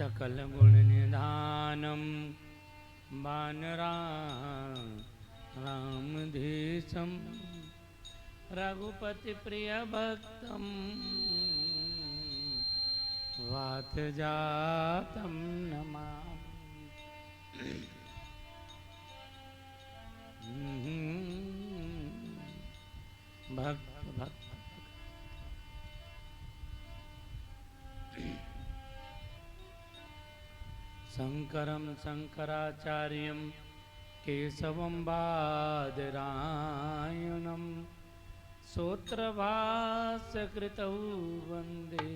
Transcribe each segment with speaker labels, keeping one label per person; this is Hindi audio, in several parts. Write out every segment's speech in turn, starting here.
Speaker 1: सकल गुण निधानम बानरा रामधीशम रघुपति प्रिय भक्तम वात जातम नमामि। भक्त भक्त शंकरं शंकराचार्यं केशवं बादरायणं सूत्रभाष्यकृतौ वन्दे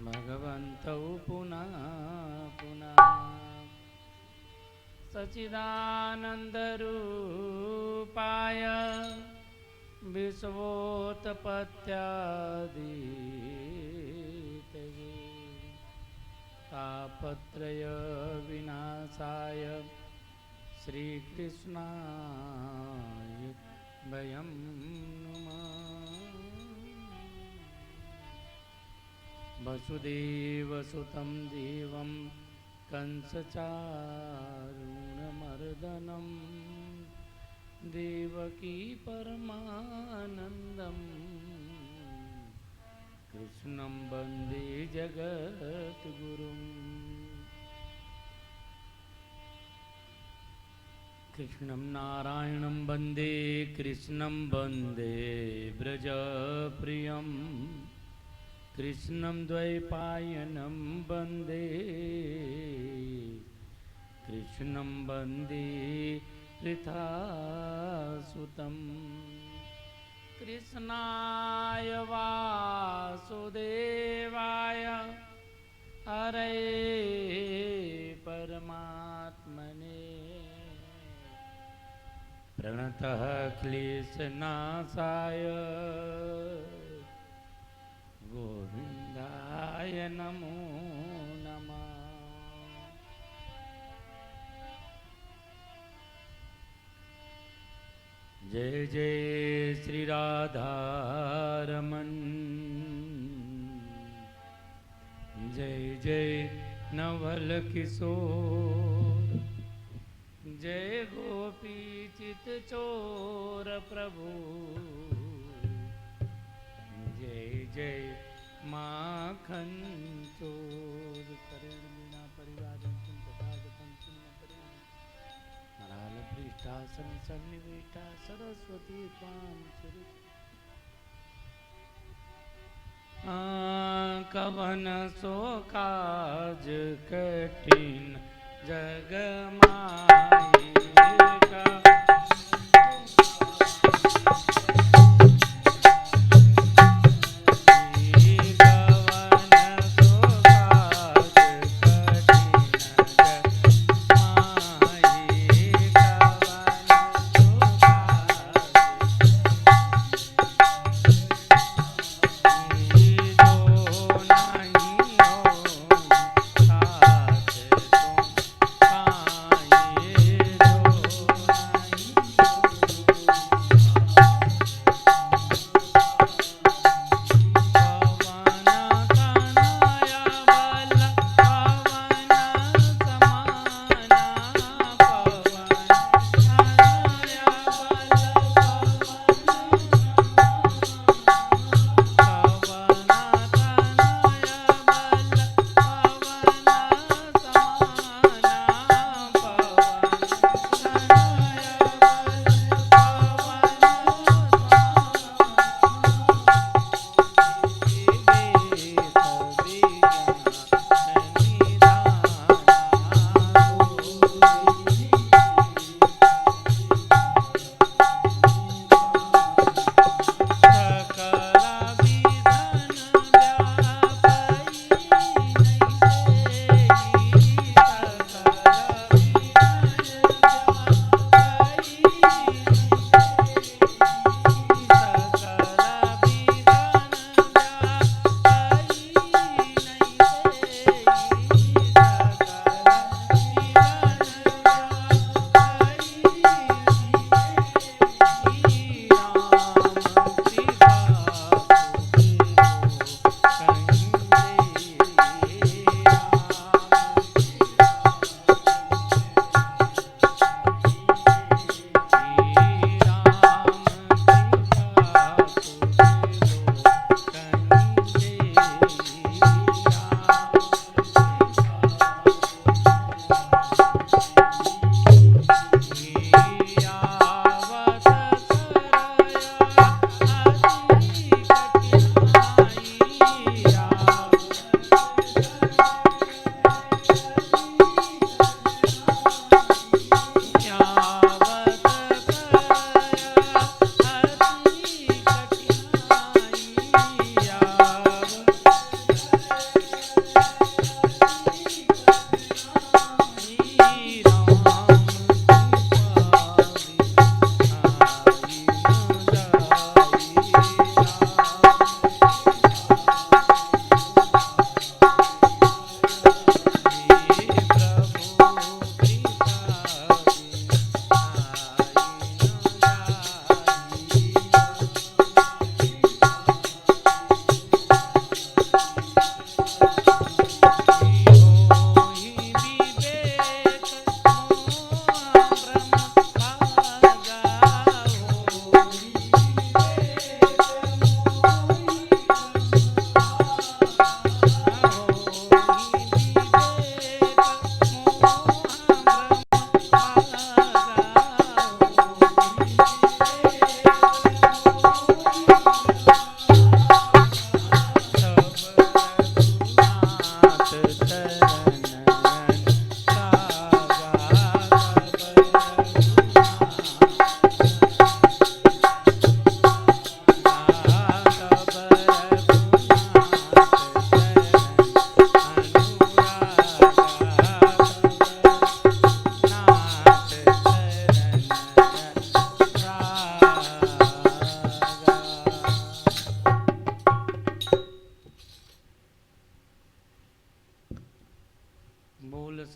Speaker 1: भगवन्तौ पुनः पुनः। सच्चिदानन्दरूपाय विश्वोत्पत्त्यादिहेतवे तापत्रय विनाशाय श्रीकृष्णाय वयं नमः। वसुदेवसुतं देवं कंसचारूणमर्दनं देवकी परमानन्दं कृष्णं वन्दे जगद्गुरुं। कृष्णं नारायणं वन्दे कृष्णं वन्दे व्रजप्रियं कृष्णं द्वैपायनं वन्दे कृष्णं वन्दे पृथासुतं। कृष्णाय वासुदेवाय हरे परमात्मने प्रणतः क्लेशनाशाय गोविंदाय नमो नमः। जय जय श्री राधारमण जय जय नवल किशोर जय गोपी चित चोर प्रभु जय जय माखन चोर। करेण मीणा परिवारं तथागतं मराल पृष्ठासन सन्निवेष्टा सरस्वती त्वां चरित कवन सो काज कठिन जग माई का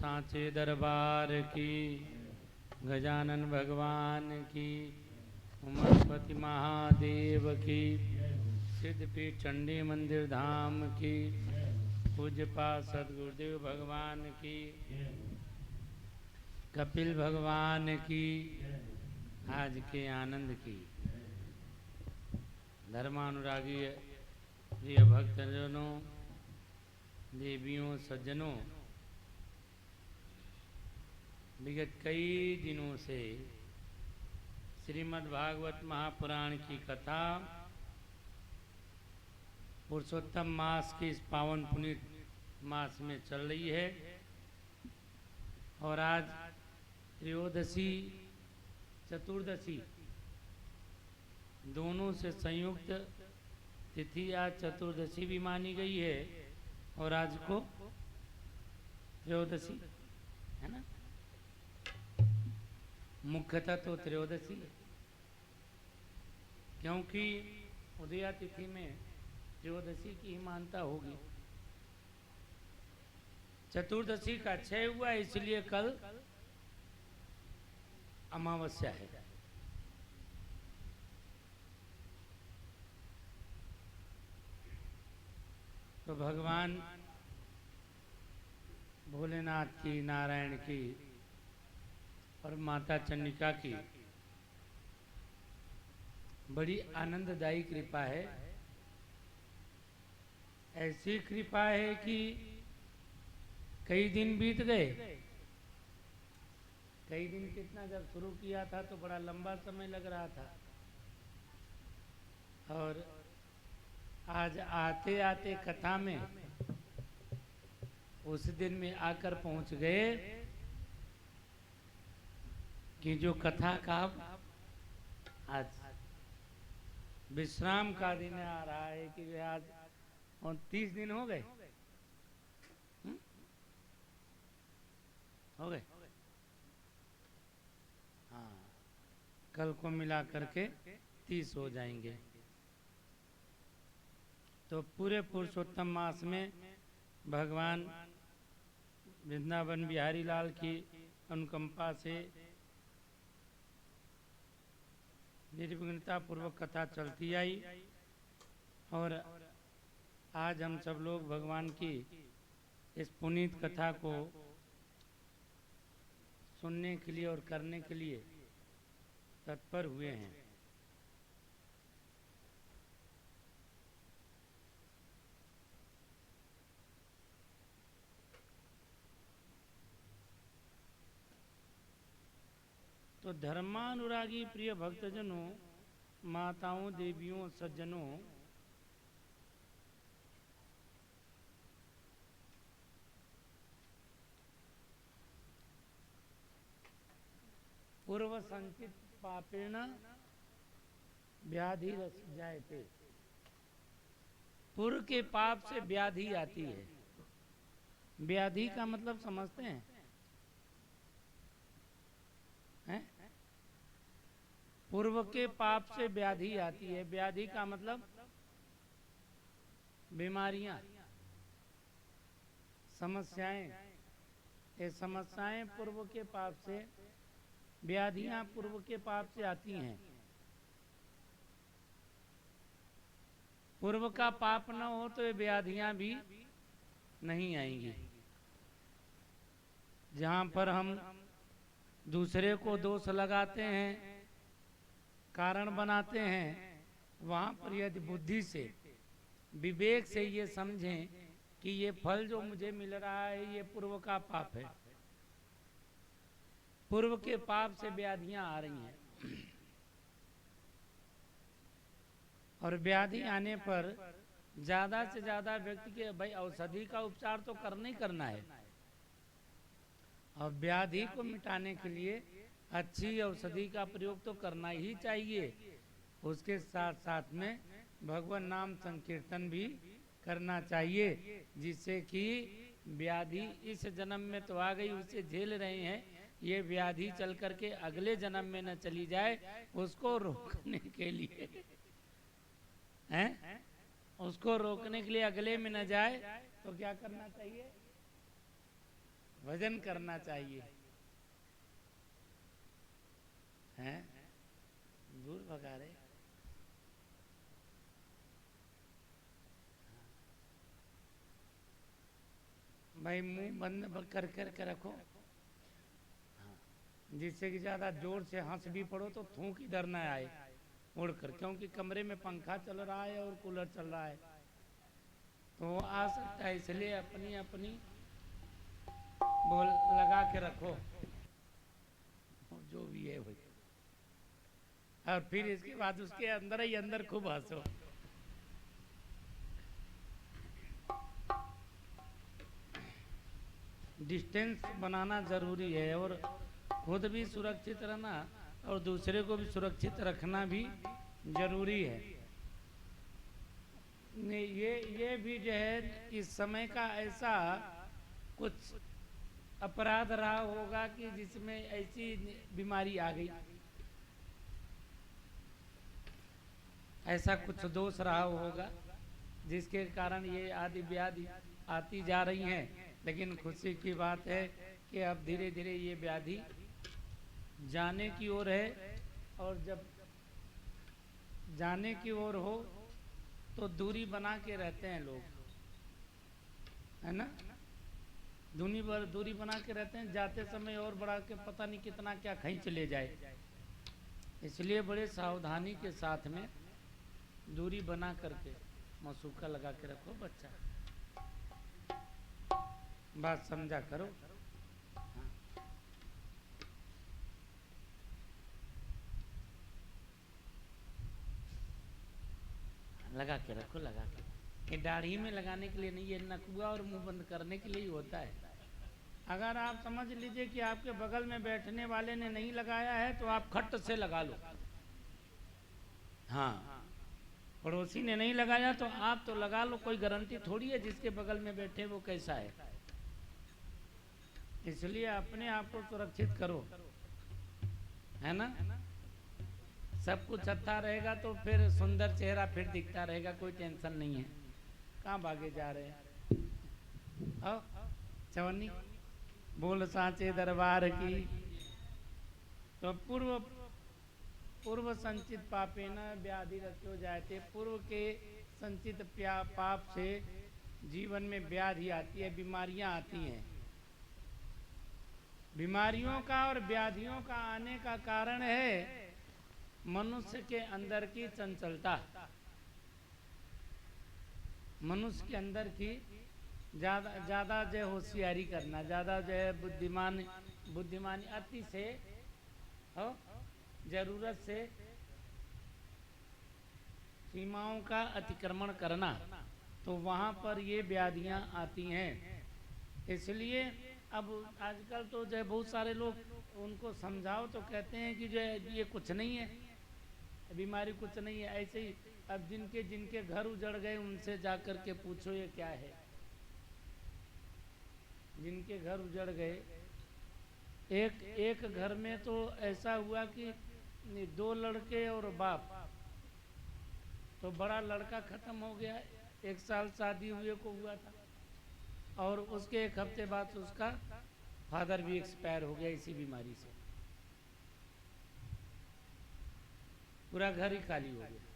Speaker 1: सांचे दरबार की, गजानन भगवान की, उमापति महादेव की, सिद्धपीठ चंडी मंदिर धाम की, पूज्यपाद सदगुरुदेव भगवान की, कपिल भगवान की, आज के आनंद की। धर्मानुरागी प्रिय भक्तजनों, देवियों, सज्जनों, विगत कई दिनों से श्रीमद् भागवत महापुराण की कथा पुरुषोत्तम मास के इस पावन पुनीत मास में चल रही है और आज त्रयोदशी चतुर्दशी दोनों से संयुक्त तिथि आज चतुर्दशी भी मानी गई है और आज को त्रयोदशी है ना। मुख्यतः तो त्रयोदशी है, क्योंकि उदया तिथि में त्रयोदशी की ही मान्यता होगी। चतुर्दशी का क्षय हुआ इसलिए कल अमावस्या है। तो भगवान भोलेनाथ की, नारायण की और माता चंडिका की बड़ी आनंददायी कृपा है। ऐसी कृपा है कि कई दिन बीत गए। कई दिन कितना, जब शुरू किया था तो बड़ा लंबा समय लग रहा था और आज आते आते कथा में उस दिन में आकर पहुंच गए कि जो कथा का आज विश्राम का दिन आ रहा है कि आज 30 दिन हो गए। हो गए, हाँ, कल को मिला करके 30 हो जाएंगे। तो पूरे पुरुषोत्तम मास में भगवान वृंदावन बिहारी लाल की अनुकंपा से निर्विघ्नता पूर्वक कथा चलती आई और आज हम सब लोग भगवान की इस पुनीत कथा को सुनने के लिए और करने के लिए तत्पर हुए हैं। तो धर्मानुरागी प्रिय भक्तजनों, माताओं, देवियों, सज्जनों, पूर्व संचित पापेन व्याधि जायते। पूर्व के पाप से व्याधि आती है। व्याधि का मतलब समझते हैं? हैं? पूर्व के पाप से व्याधि आती है। व्याधि का मतलब बीमारियां, समस्याएं। ये समस्याएं पूर्व के पाप से, व्याधियां पूर्व के पाप से आती हैं। पूर्व का पाप न हो तो ये व्याधियां भी नहीं आएंगी। जहां पर हम दूसरे को दोष लगाते हैं, कारण बनाते हैं, वहां पर यदि बुद्धि से, विवेक से ये समझें कि ये फल जो मुझे मिल रहा है ये पूर्व का पाप है, पूर्व के पाप से व्याधियां आ रही हैं। और व्याधि आने पर ज्यादा से ज्यादा व्यक्ति के, भाई औषधि का उपचार तो करना ही करना है और व्याधि को मिटाने के लिए अच्छी औषधि का प्रयोग तो करना ही चाहिए। उसके साथ साथ में भगवान नाम संकीर्तन भी करना चाहिए, जिससे कि व्याधि इस जन्म में तो आ गई, उसे झेल रहे हैं, ये व्याधि चल करके अगले जन्म में न चली जाए, उसको रोकने के लिए हैं, उसको रोकने के लिए अगले में न जाए तो क्या करना चाहिए? भजन करना चाहिए। हैं दूर भगा रहे। भाई मुंह बंद कर के रखो, जिससे कि ज्यादा जोर से हंस भी पड़ो तो थूक इधर न आए उड़कर, क्योंकि कमरे में पंखा चल रहा है और कूलर चल रहा है तो आ सकता है, इसलिए अपनी अपनी बोल लगा के रखो जो भी है वही। और फिर इसके बाद उसके अंदर ही अंदर खूब हंसो। डिस्टेंस बनाना जरूरी है और खुद भी सुरक्षित रहना और दूसरे को भी सुरक्षित रखना भी जरूरी है। ये भी जो है इस समय का ऐसा कुछ अपराध रहा होगा कि जिसमें ऐसी बीमारी आ गई, ऐसा कुछ दोष रहा होगा जिसके कारण ये आदि व्याधि आती जा रही हैं। लेकिन खुशी की बात है कि अब धीरे धीरे ये व्याधि जाने की ओर है, और जब जाने की ओर हो तो दूरी बना के रहते हैं लोग, है ना, दूरी बना के रहते हैं, जाते समय और बढ़ा के पता नहीं कितना क्या खींच ले जाए। इसलिए बड़े सावधानी के साथ में दूरी बना करके मसूका लगा के रखो। बच्चा बात समझा करो। हाँ। लगा के रखो, लगा के। ये दाढ़ी में लगाने के लिए नहीं, ये नकुआ और मुंह बंद करने के लिए ही होता है। अगर आप समझ लीजिए कि आपके बगल में बैठने वाले ने नहीं लगाया है तो आप खट से लगा लो। हाँ, पड़ोसी ने नहीं लगाया तो आप तो लगा लो, कोई गारंटी थोड़ी है जिसके बगल में बैठे वो कैसा है। इसलिए अपने आप को सुरक्षित करो, है ना। सब कुछ अच्छा रहेगा तो फिर सुंदर चेहरा फिर दिखता रहेगा, कोई टेंशन नहीं है। कहाँ भागे जा रहे हैं। आओ चवन्नी बोल सांचे दरबार की। तो पूर्व संचित पापे न व्याधि रखो जाते, पूर्व के संचित पाप से जीवन में व्याधि आती है, बीमारियां आती हैं। बीमारियों का और व्याधियों का आने का कारण है मनुष्य के अंदर की चंचलता, मनुष्य के अंदर की ज्यादा जो होशियारी करना, ज्यादा जो है बुद्धिमानी अति से हो, जरूरत से सीमाओं का अतिक्रमण करना, तो वहाँ पर ये व्याधियाँ आती हैं। इसलिए अब आजकल तो जो है बहुत सारे लोग उनको समझाओ तो कहते हैं कि जो है ये कुछ नहीं है, बीमारी कुछ नहीं है। ऐसे ही अब जिनके घर उजड़ गए उनसे जा कर के पूछो ये क्या है। जिनके घर उजड़ गए, एक घर में तो ऐसा हुआ कि 2 लड़के और बाप, तो बड़ा लड़का खत्म हो गया, 1 साल शादी हुए को हुआ था, और उसके 1 हफ्ते बाद उसका फादर भी एक्सपायर हो गया इसी बीमारी से। पूरा घर ही खाली हो गया।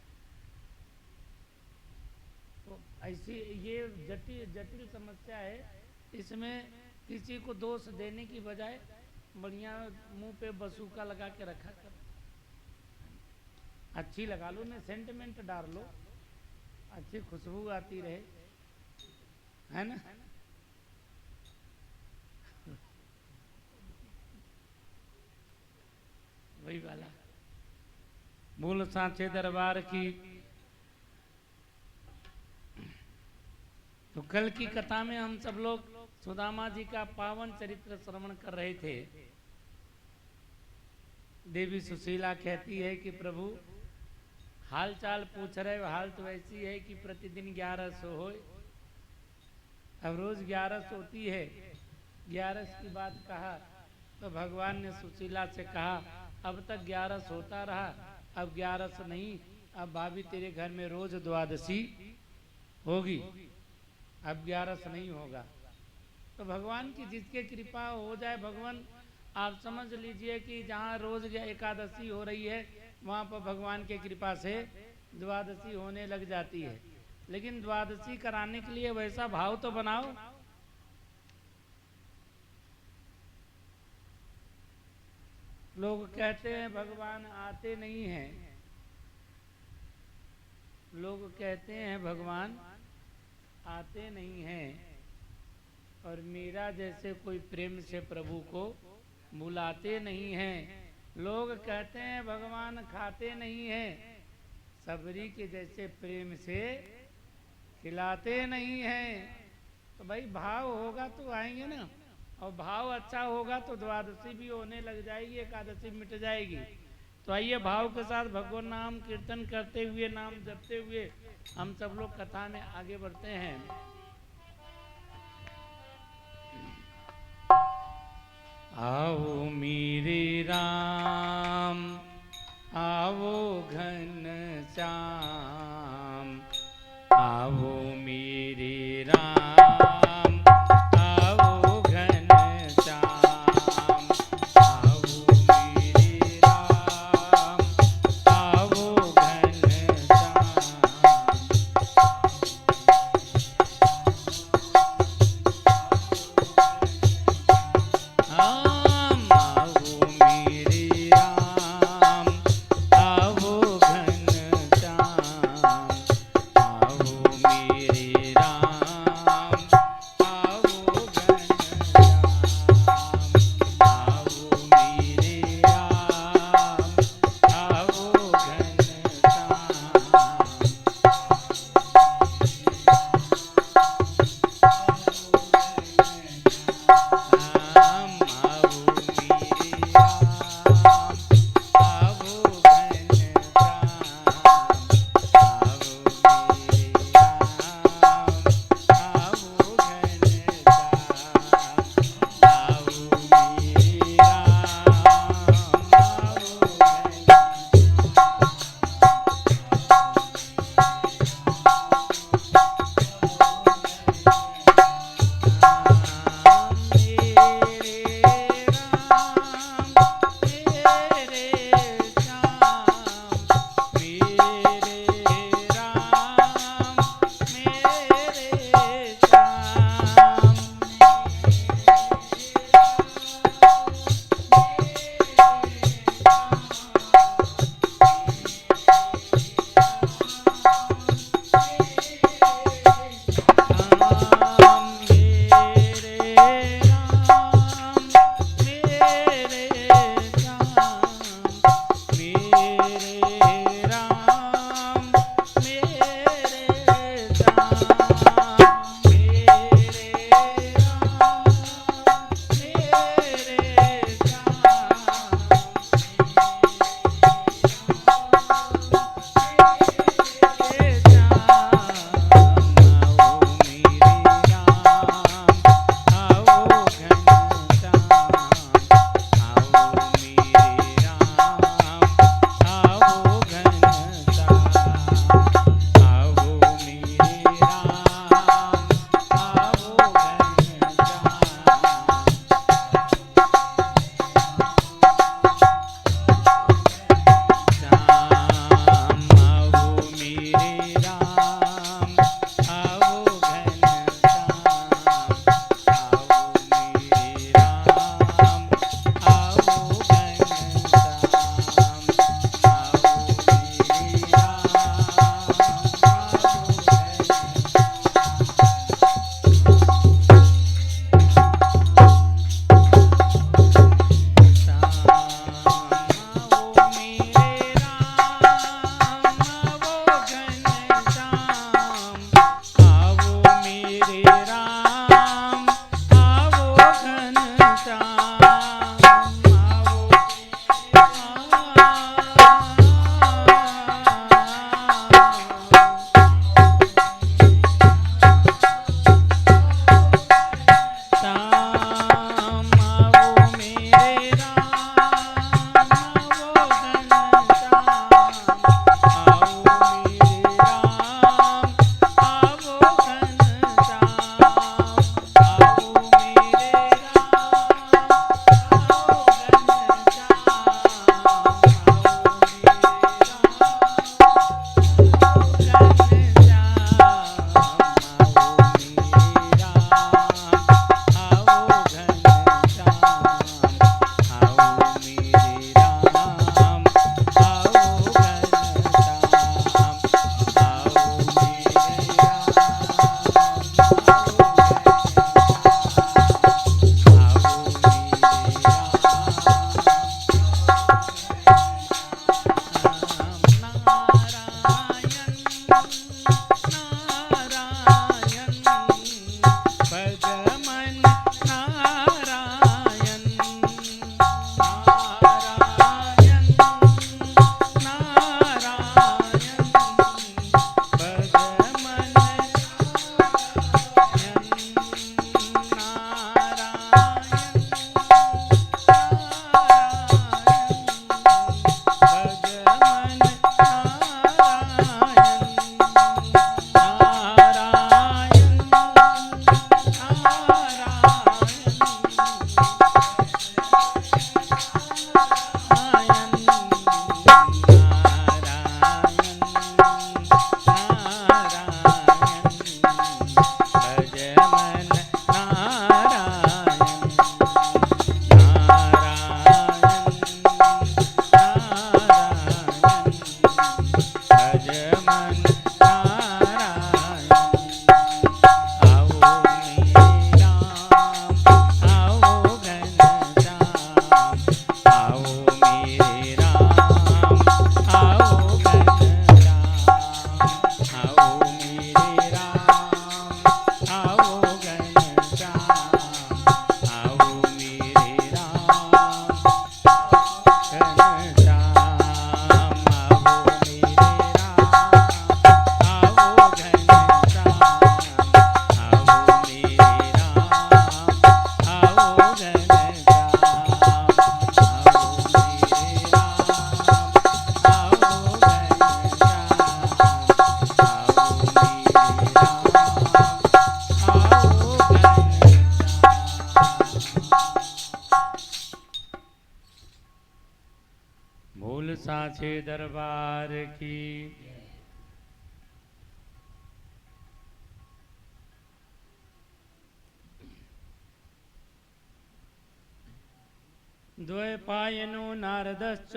Speaker 1: तो ऐसी ये जटिल समस्या है। इसमें किसी को दोष देने की बजाय बढ़िया मुंह पे बसूका लगा के रखा कर, अच्छी लगा लो, में सेंटिमेंट डाल लो, अच्छी खुशबू आती रहे, है ना। वही वाला बोल सांचे दरबार की। तो कल की कथा में हम सब लोग सुदामा जी का पावन चरित्र श्रवण कर रहे थे। देवी सुशीला कहती है कि प्रभु हाल चाल पूछ रहे हो, हाल तो ऐसी है कि प्रतिदिन 1100 हो, अब रोज 1100 होती है। 1100 की बात कहा तो भगवान ने सुशीला से कहा अब तक 1100 होता रहा, अब 1100 नहीं, अब भाभी तेरे घर में रोज द्वादशी होगी, अब 1100 नहीं होगा। तो भगवान की जिसके कृपा हो जाए, भगवान आप समझ लीजिए कि जहाँ रोज एकादशी हो रही है वहाँ पर भगवान के कृपा से द्वादशी होने लग जाती है। लेकिन द्वादशी कराने के लिए वैसा भाव तो बनाओ। लोग कहते हैं भगवान आते नहीं हैं, लोग कहते हैं भगवान आते नहीं हैं, और मीरा जैसे कोई प्रेम से प्रभु को बुलाते नहीं हैं। लोग कहते हैं भगवान खाते नहीं हैं, सबरी के जैसे प्रेम से खिलाते नहीं हैं। तो भाई भाव होगा तो आएंगे ना, और भाव अच्छा होगा तो द्वादशी भी होने लग जाएगी, एकादशी मिट जाएगी। तो आइए भाव के साथ भगवान नाम कीर्तन करते हुए, नाम जपते हुए हम सब लोग कथा में आगे बढ़ते हैं। आओ मेरे राम, आओ घन श्याम, आओ मेरे राम, आओ घन श्याम, आओ मेरे राम, आओ घन श्याम, आओ मेरे राम, आओ घन श्याम। साचे दरबार की। द्वैपायनो नारदश्च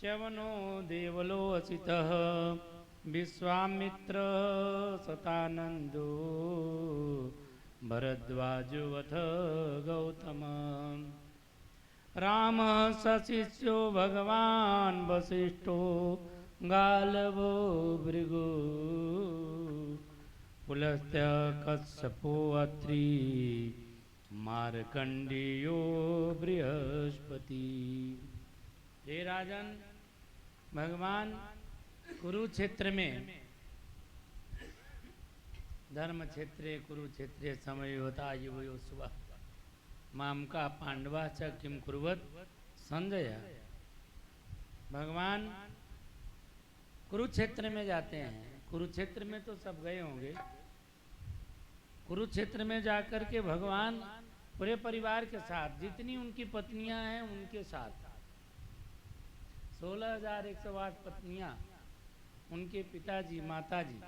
Speaker 1: च्यवनो देवलो असितः विश्वामित्र सतानंदो भरद्वाजवथ गौतम। राम सशिष्यो भगवान वसिष्ठो गालवो भृगु पुलस्त्य कश्यपो अत्रि मार्कंडेयो बृहस्पति। हे राजन, भगवान कुरुक्षेत्र में धर्म क्षेत्रे कुरुक्षेत्रे समय होता युवयो सुबह माम का पांडवा च किम कुर्वत संजय। भगवान कुरुक्षेत्र में जाते हैं। कुरुक्षेत्र में तो सब गए होंगे। कुरुक्षेत्र में जाकर के भगवान पूरे परिवार के साथ, जितनी उनकी पत्नियां हैं उनके साथ, 16,108 पत्नियां, उनके पिताजी माताजी,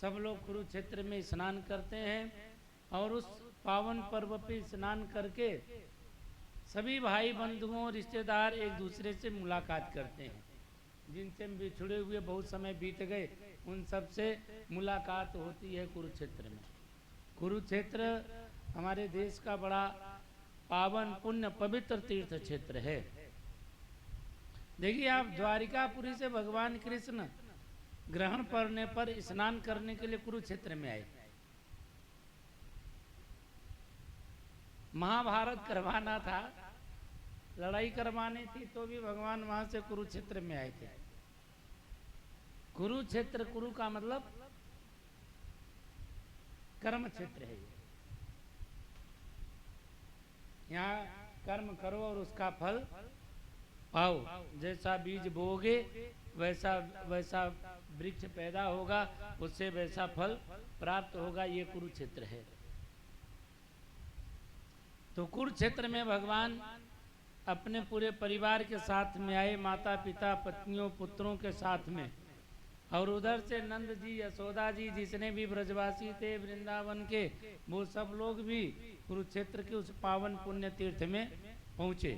Speaker 1: सब लोग कुरुक्षेत्र में स्नान करते हैं। और उस पावन पर्व पे स्नान करके सभी भाई बंधुओं रिश्तेदार एक दूसरे से मुलाकात करते हैं। जिनसे बिछड़े हुए बहुत समय बीत गए उन सब से मुलाकात होती है कुरुक्षेत्र में। कुरुक्षेत्र हमारे देश का बड़ा पावन पुण्य पवित्र तीर्थ क्षेत्र है। देखिए, आप द्वारिकापुरी से भगवान कृष्ण ग्रहण पड़ने पर स्नान करने के लिए कुरुक्षेत्र में आए। महाभारत करवाना था, लड़ाई करवानी थी, तो भी भगवान वहां से कुरुक्षेत्र में आए थे। कुरुक्षेत्र, कुरु का मतलब कर्म क्षेत्र है। यहाँ कर्म करो और उसका फल पाओ। जैसा बीज बोओगे वैसा वैसा वृक्ष पैदा होगा, उससे वैसा फल प्राप्त होगा। ये कुरुक्षेत्र है। तो कुरुक्षेत्र में भगवान अपने पूरे परिवार के साथ में आए, माता पिता पत्नियों पुत्रों के साथ में। और उधर से नंद जी यशोदा जी जितने भी ब्रजवासी थे वृंदावन के, वो सब लोग भी कुरुक्षेत्र के उस पावन पुण्य तीर्थ में पहुंचे।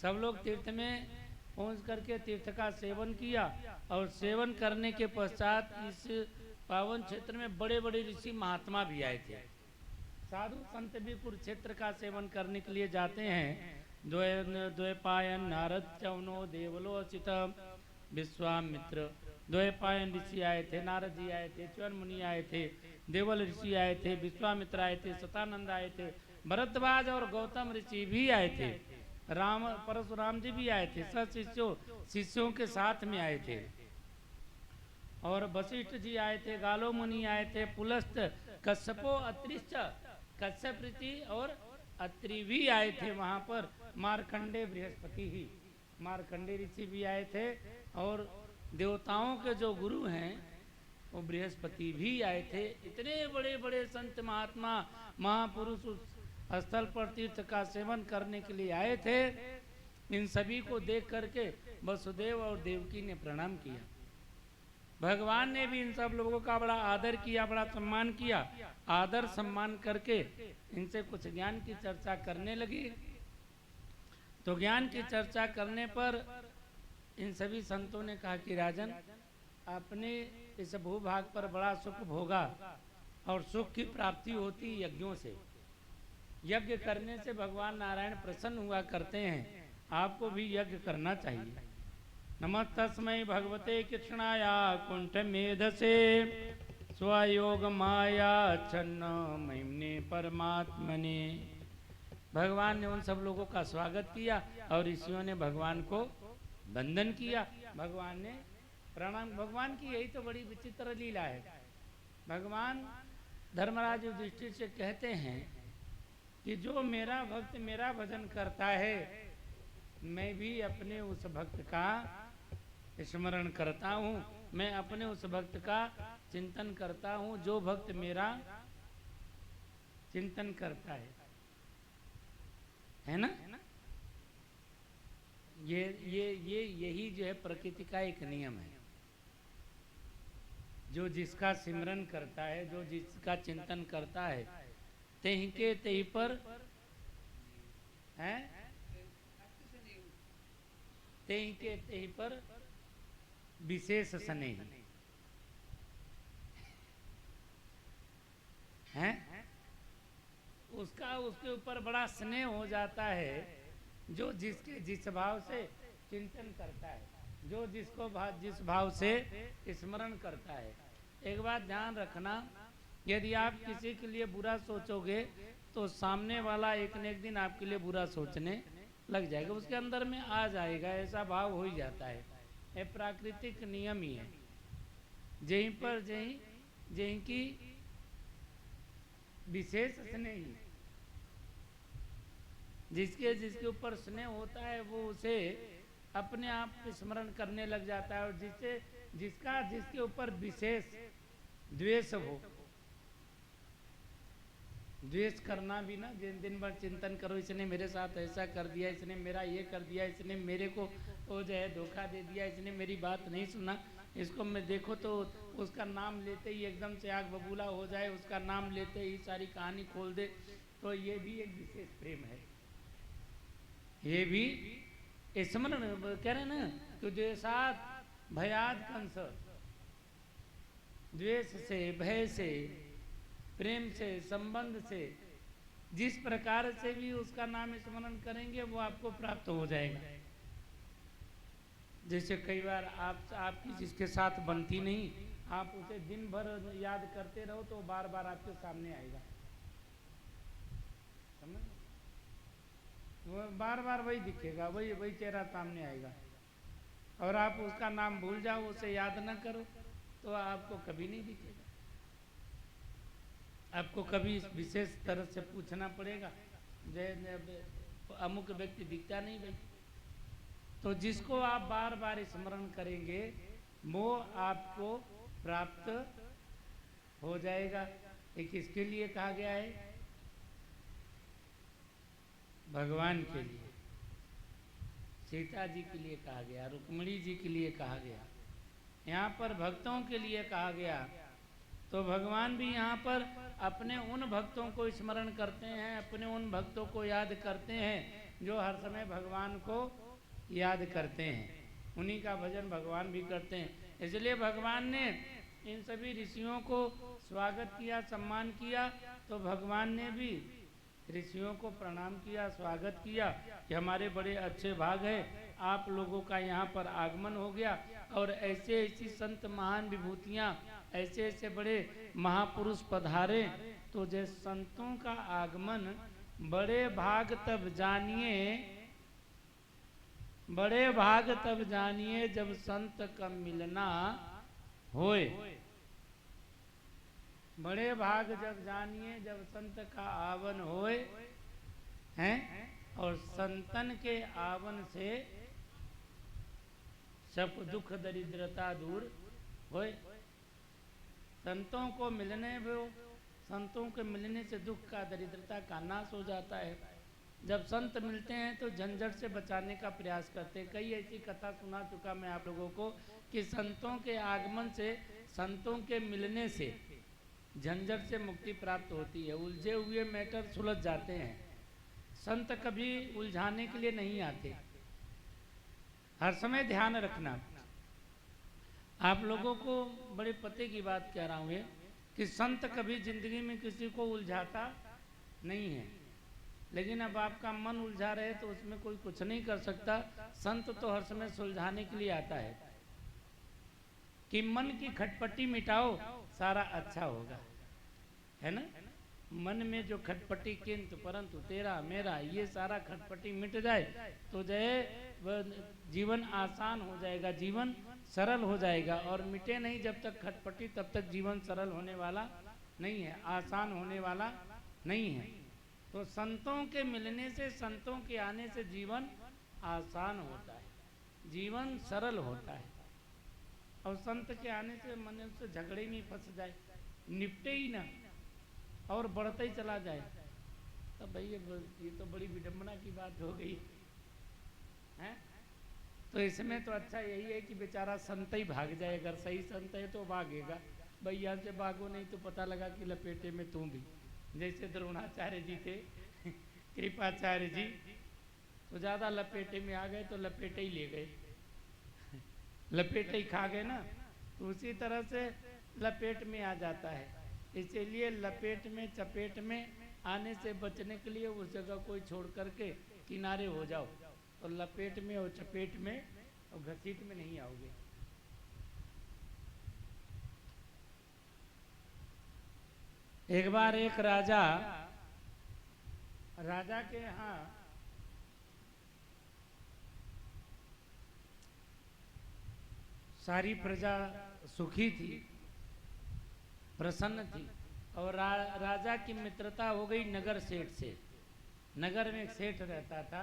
Speaker 1: सब लोग तीर्थ में पहुंच करके तीर्थ का सेवन किया। और सेवन करने के पश्चात इस पावन क्षेत्र में बड़े बड़े ऋषि महात्मा भी आए थे। साधु संत भी कुरुक्षेत्र का सेवन करने के लिए जाते हैं। द्वैपायन नारद च्यवनो देवलो असित विश्वामित्र, द्वैपायन ऋषि आए थे, नारद जी आए थे, च्यवन मुनि आए थे, देवल ऋषि आए थे, विश्वामित्र आए थे, सतानंद आए थे, भरद्वाज और गौतम ऋषि भी आए थे, राम परशुराम जी भी आए थे, सब शिष्यों के साथ में आए थे। और वशिष्ठ जी आए थे, गालो मुनि आए थे, पुलस्त कश्यपो अत्रिश्च, कश्यप ऋषि और अत्रि भी आए थे वहां पर। मार्कंडे बृहस्पति ही, मार्कंडे ऋषि भी आए थे। और देवताओं के जो गुरु हैं वो बृहस्पति भी आए थे। इतने बड़े बड़े संत महात्मा महापुरुष उस स्थल पर तीर्थ का सेवन करने के लिए आए थे। इन सभी को देख करके वसुदेव और देवकी ने प्रणाम किया। भगवान ने भी इन सब लोगों का बड़ा आदर किया, बड़ा सम्मान किया। आदर सम्मान करके इनसे कुछ ज्ञान की चर्चा करने लगी। तो ज्ञान की चर्चा करने पर इन सभी संतों ने कहा कि राजन, अपने इस भूभाग पर बड़ा सुख भोगा और सुख की प्राप्ति होती यज्ञों से। यज्ञ करने से भगवान नारायण प्रसन्न हुआ करते हैं। आपको भी यज्ञ करना चाहिए। नमस्तस्मै भगवते कृष्णाय कुंठ मेधसे स्वयोग माया छन्न महिमने परमात्मने। भगवान ने उन सब लोगों का स्वागत किया और ऋषियों ने भगवान को वंदन किया। भगवान ने प्रणाम। भगवान की यही तो बड़ी विचित्र लीला है। भगवान धर्मराज युधिष्ठिर से कहते हैं कि जो मेरा भक्त मेरा भजन करता है, मैं भी अपने उस भक्त का स्मरण करता हूँ, मैं अपने उस भक्त का चिंतन करता हूँ जो भक्त मेरा चिंतन करता है ना। यही जो है प्रकृति का एक नियम है। जो जिसका सिमरन करता है, जो जिसका चिंतन करता है, तेहि के तेहि पर है, तेहि के तेहि पर विशेष स्नेह है। उसका उसके ऊपर बड़ा स्नेह हो जाता है, जो जिसके जिस भाव से चिंतन करता है, जो जिसको जिस भाव से स्मरण करता है। एक बात ध्यान रखना, यदि आप किसी के लिए बुरा सोचोगे तो सामने वाला एक न एक दिन आपके लिए बुरा सोचने लग जाएगा, उसके अंदर में आ जाएगा, ऐसा भाव हो ही जाता है। ये प्राकृतिक नियम ही है। जहीं पर जहीं की विशेष स्नेह, जिसके जिसके ऊपर स्नेह होता है वो उसे अपने आप स्मरण करने लग जाता है, और जिसके ऊपर विशेष द्वेष हो, द्वेष करना भी ना, दिन भर चिंतन करो, इसने मेरे साथ ऐसा कर दिया, इसने मेरा ये कर दिया, इसने मेरे को वो जो है धोखा दे दिया, इसने मेरी बात नहीं सुना, इसको मैं देखो तो उसका नाम लेते ही एकदम से आग बबूला हो जाए, उसका नाम लेते ही सारी कहानी खोल दे, तो ये भी एक विशेष प्रेम है। ये भी स्मरण कह रहे ना कि द्वेषात् भयात् कंस, द्वेष से, भय से, प्रेम से, संबंध से, जिस प्रकार से भी उसका नाम स्मरण करेंगे वो आपको प्राप्त हो जाएगा। जैसे कई बार आपकी जिसके साथ बनती नहीं, आप उसे दिन भर याद करते रहो तो बार बार आपके सामने आएगा, समझ, वो बार बार वही दिखेगा, वही चेहरा सामने आएगा। और आप उसका नाम भूल जाओ, उसे याद ना करो, तो आपको कभी नहीं दिखेगा। आपको कभी विशेष तरह से पूछना पड़ेगा, अमुक व्यक्ति दिखता नहीं भाई, तो जिसको आप बार बार स्मरण करेंगे वो आपको प्राप्त हो जाएगा। ये किसके लिए कहा गया है? भगवान के लिए, सीता जी के लिए कहा गया, रुक्मिणी जी के लिए कहा गया, यहाँ पर भक्तों के लिए कहा गया। तो भगवान भी यहाँ पर अपने उन भक्तों को स्मरण करते हैं, अपने उन भक्तों को याद करते हैं जो हर समय भगवान को याद करते हैं, उन्हीं का भजन भगवान भी करते हैं। इसलिए भगवान ने इन सभी ऋषियों को स्वागत किया, सम्मान किया, तो भगवान ने भी ऋषियों को प्रणाम किया, स्वागत किया कि हमारे बड़े अच्छे भाग है, आप लोगों का यहाँ पर आगमन हो गया, और ऐसे ऐसी संत महान विभूतियाँ, ऐसे ऐसे बड़े महापुरुष पधारे। तो जैसे संतों का आगमन बड़े भाग तब जानिए, बड़े भाग तब जानिए जब संत का मिलना होए। बड़े भाग जब जानिए जब संत का आवन होए हैं, और संतन के आवन से सब दुख दरिद्रता दूर होए। संतों को मिलने भी, संतों के मिलने से दुख का, दरिद्रता का नाश हो जाता है। जब संत मिलते हैं तो झंझट से बचाने का प्रयास करते हैं। कई ऐसी कथा सुना चुका मैं आप लोगों को कि संतों के आगमन से, संतों के मिलने से झंझट से मुक्ति प्राप्त होती है, उलझे हुए मैटर सुलझ जाते हैं। संत कभी उलझाने के लिए नहीं आते। हर समय ध्यान रखना, आप लोगों को बड़े पते की बात कह रहा हूँ कि संत कभी जिंदगी में किसी को उलझाता नहीं है। लेकिन अब आपका मन उलझा रहे तो उसमें कोई कुछ नहीं कर सकता। संत तो हर समय सुलझाने के लिए आता है कि मन की खटपटी मिटाओ, सारा अच्छा होगा, है ना। मन में जो खटपटी, किंतु परंतु तेरा मेरा, ये सारा खटपटी मिट जाए तो जो है जीवन आसान हो जाएगा, जीवन सरल हो जाएगा। और मिटे नहीं जब तक खटपटी, तब तक जीवन सरल होने वाला नहीं है, आसान होने वाला नहीं है। तो संतों के मिलने से, संतों के आने से जीवन आसान होता है, जीवन सरल होता है। और संत के आने से मनुष्य झगड़े में फंस जाए, निपटे ही ना और बढ़ता ही चला जाए, तो भाई ये तो बड़ी विडंबना की बात हो गई है। तो इसमें तो अच्छा यही है कि बेचारा संत ही भाग जाए, अगर सही संत है तो भागेगा, भैया से भागो नहीं तो पता लगा कि लपेटे में तू भी। जैसे द्रोणाचार्य जी थे कृपाचार्य जी, तो ज़्यादा लपेटे में आ गए तो लपेटे ही ले गए, लपेटे ही खा गए ना, तो उसी तरह से लपेट में आ जाता है। इसीलिए लपेट में चपेट में आने से बचने के लिए उस जगह कोई छोड़ करके किनारे हो जाओ, तो लपेट में और चपेट में और घसीट में नहीं आओगे। एक बार एक राजा के यहाँ सारी प्रजा सुखी थी, प्रसन्न थी, और राजा की मित्रता हो गई नगर सेठ से। नगर में एक सेठ रहता था,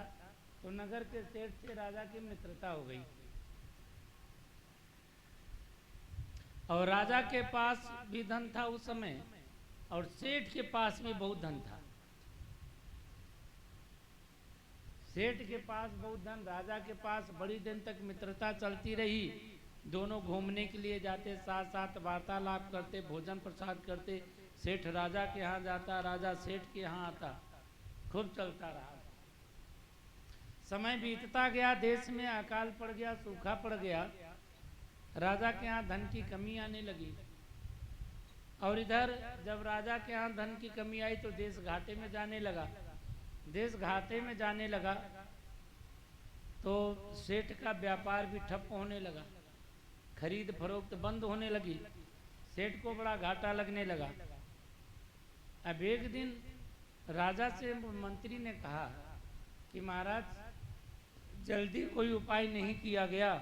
Speaker 1: तो नगर के सेठ से राजा की मित्रता हो गई, और राजा के पास भी धन था उस समय, और सेठ के पास भी बहुत धन था। सेठ के पास बहुत धन, राजा के पास बड़ी दिन तक मित्रता चलती रही। दोनों घूमने के लिए जाते, साथ साथ वार्तालाप करते, भोजन प्रसाद करते। सेठ राजा के यहाँ जाता, राजा सेठ के यहाँ आता, खूब चलता रहा। समय बीतता गया, देश में अकाल पड़ गया, सूखा पड़ गया, राजा के यहाँ धन की कमी आने लगी। और इधर जब राजा के यहाँ धन की कमी आई तो देश घाटे में जाने लगा। देश घाटे में जाने लगा तो सेठ का व्यापार भी ठप होने लगा, खरीद फरोख्त बंद होने लगी, सेठ को बड़ा घाटा लगने लगा। अब एक दिन राजा से मंत्री ने कहा कि महाराज जल्दी कोई उपाय नहीं किया गया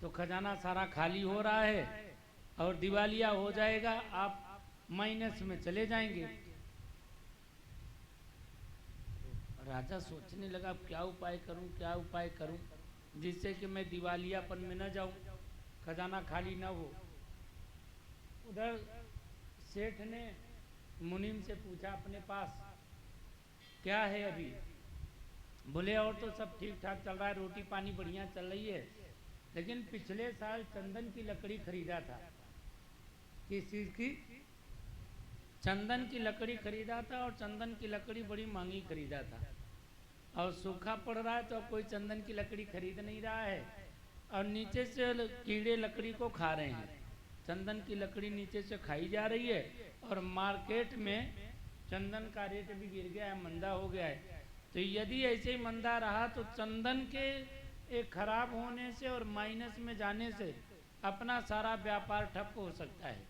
Speaker 1: तो खजाना सारा खाली हो रहा है और दिवालिया हो जाएगा, आप माइनस में चले जाएंगे। राजा सोचने लगा क्या उपाय करूं, क्या उपाय करूं जिससे कि मैं दिवालियापन में न जाऊं, खजाना खाली न हो। उधर सेठ ने मुनीम से पूछा अपने पास क्या है अभी। बोले और तो सब ठीक ठाक चल रहा है, रोटी पानी बढ़िया चल रही है, लेकिन पिछले साल चंदन की लकड़ी खरीदा था। किस चीज की? चंदन की लकड़ी खरीदा था, और चंदन की लकड़ी बड़ी महंगी खरीदा था, और सूखा पड़ रहा है तो कोई चंदन की लकड़ी खरीद नहीं रहा है, और नीचे से कीड़े लकड़ी को खा रहे हैं। चंदन की लकड़ी नीचे से खाई जा रही है, और मार्केट में चंदन का रेट भी गिर गया है, मंदा हो गया है। तो यदि ऐसे ही मंदा रहा तो चंदन के एक खराब होने से और माइनस में जाने से अपना सारा व्यापार ठप हो सकता है।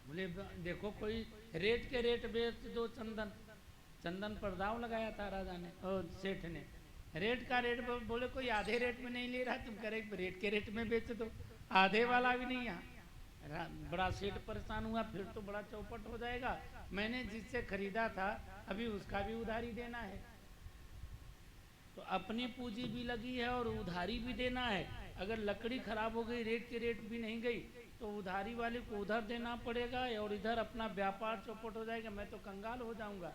Speaker 1: बोले देखो कोई रेट के रेट बेच दो चंदन। चंदन पर दाव लगाया था राजा ने और सेठ ने, रेट का रेट। बोले कोई आधे रेट में नहीं ले रहा, तुम कह रहे रेट के रेट में बेच दो, आधे वाला भी नहीं। यहाँ बड़ा सेठ परेशान हुआ, फिर तो बड़ा चौपट हो जाएगा, मैंने जिससे खरीदा था अभी उसका भी उधारी देना है, तो अपनी पूंजी भी लगी है और उधारी भी देना है। अगर लकड़ी खराब हो गई, रेट के रेट भी नहीं गई, तो उधारी वाले को उधर देना पड़ेगा और इधर अपना व्यापार चौपट हो जाएगा, मैं तो कंगाल हो जाऊंगा।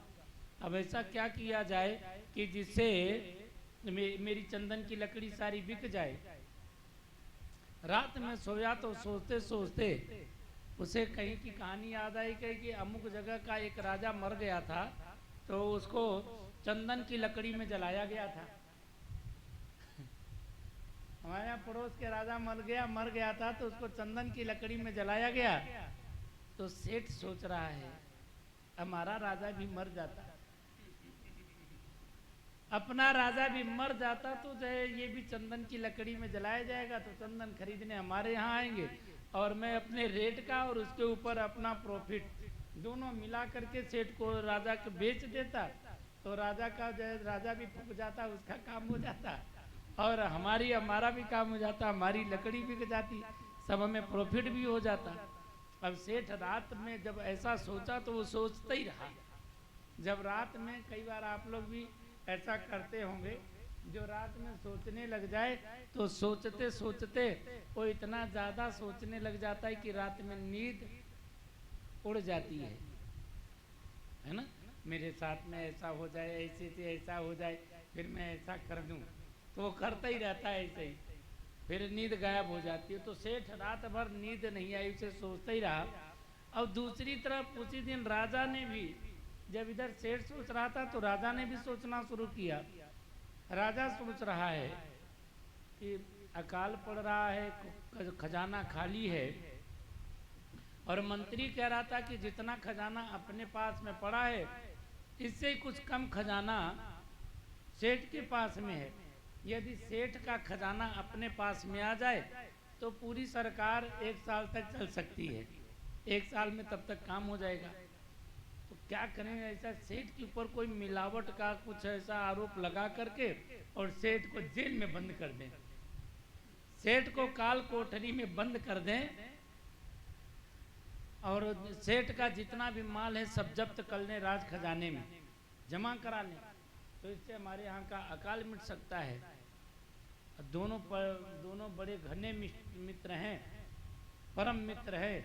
Speaker 1: अब ऐसा क्या किया जाए कि जिससे मेरी चंदन की लकड़ी सारी बिक जाए। रात में सोया तो सोचते सोचते उसे कहीं की कहानी याद आई, कहीं कि अमुक जगह का एक राजा मर गया था, तो उसको चंदन की लकड़ी में जलाया गया था। हमारे यहाँ पड़ोस के राजा मर गया था, तो उसको चंदन की लकड़ी में जलाया गया। तो सेठ सोच रहा है हमारा राजा भी मर जाता, अपना राजा भी मर जाता तो जो है ये भी चंदन की लकड़ी में जलाया जाएगा, तो चंदन खरीदने हमारे यहाँ आएंगे, और मैं अपने रेट का और उसके ऊपर अपना प्रॉफिट दोनों मिला करके सेठ को राजा को बेच देता, तो राजा का जो है राजा भी फूक जाता, उसका काम हो जाता, और हमारा भी काम हो जाता, हमारी लकड़ी बिक जाती, सब हमें प्रॉफिट भी हो जाता। अब सेठ रात में जब ऐसा सोचा तो वो सोचता ही रहा। जब रात में कई बार आप लोग भी ऐसा करते होंगे, जो रात में सोचने लग जाए तो सोचते सोचते वो इतना ज़्यादा सोचने लग जाता है कि रात में नींद उड़ जाती है ना। मेरे साथ में ऐसा हो जाए, ऐसे से ऐसा हो जाए, फिर मैं ऐसा कर दूं, तो वो करता ही रहता है ऐसे ही, फिर नींद गायब हो जाती है। तो सेठ रात भर नींद नहीं आई, उसे सोचता ही रहा। और दूसरी तरफ उसी दिन राजा ने भी, जब इधर सेठ सोच रहा था तो राजा ने भी सोचना शुरू किया। राजा सोच रहा है कि अकाल पड़ रहा है, खजाना खाली है, और मंत्री कह रहा था कि जितना खजाना अपने पास में पड़ा है इससे कुछ कम खजाना सेठ के पास में है। यदि सेठ का खजाना अपने पास में आ जाए तो पूरी सरकार 1 साल तक चल सकती है, 1 साल में तब तक काम हो जाएगा। तो क्या करें, ऐसा सेठ के ऊपर कोई मिलावट का कुछ ऐसा आरोप लगा करके और सेठ को जेल में बंद कर दें, सेठ को काल कोठरी में बंद कर दें, और सेठ का जितना भी माल है सब जब्त कर लें, राज खजाने में जमा करा लें। तो इससे हमारे यहाँ का अकाल मिट सकता है। दोनों बड़े घने मित्र हैं, परम मित्र है,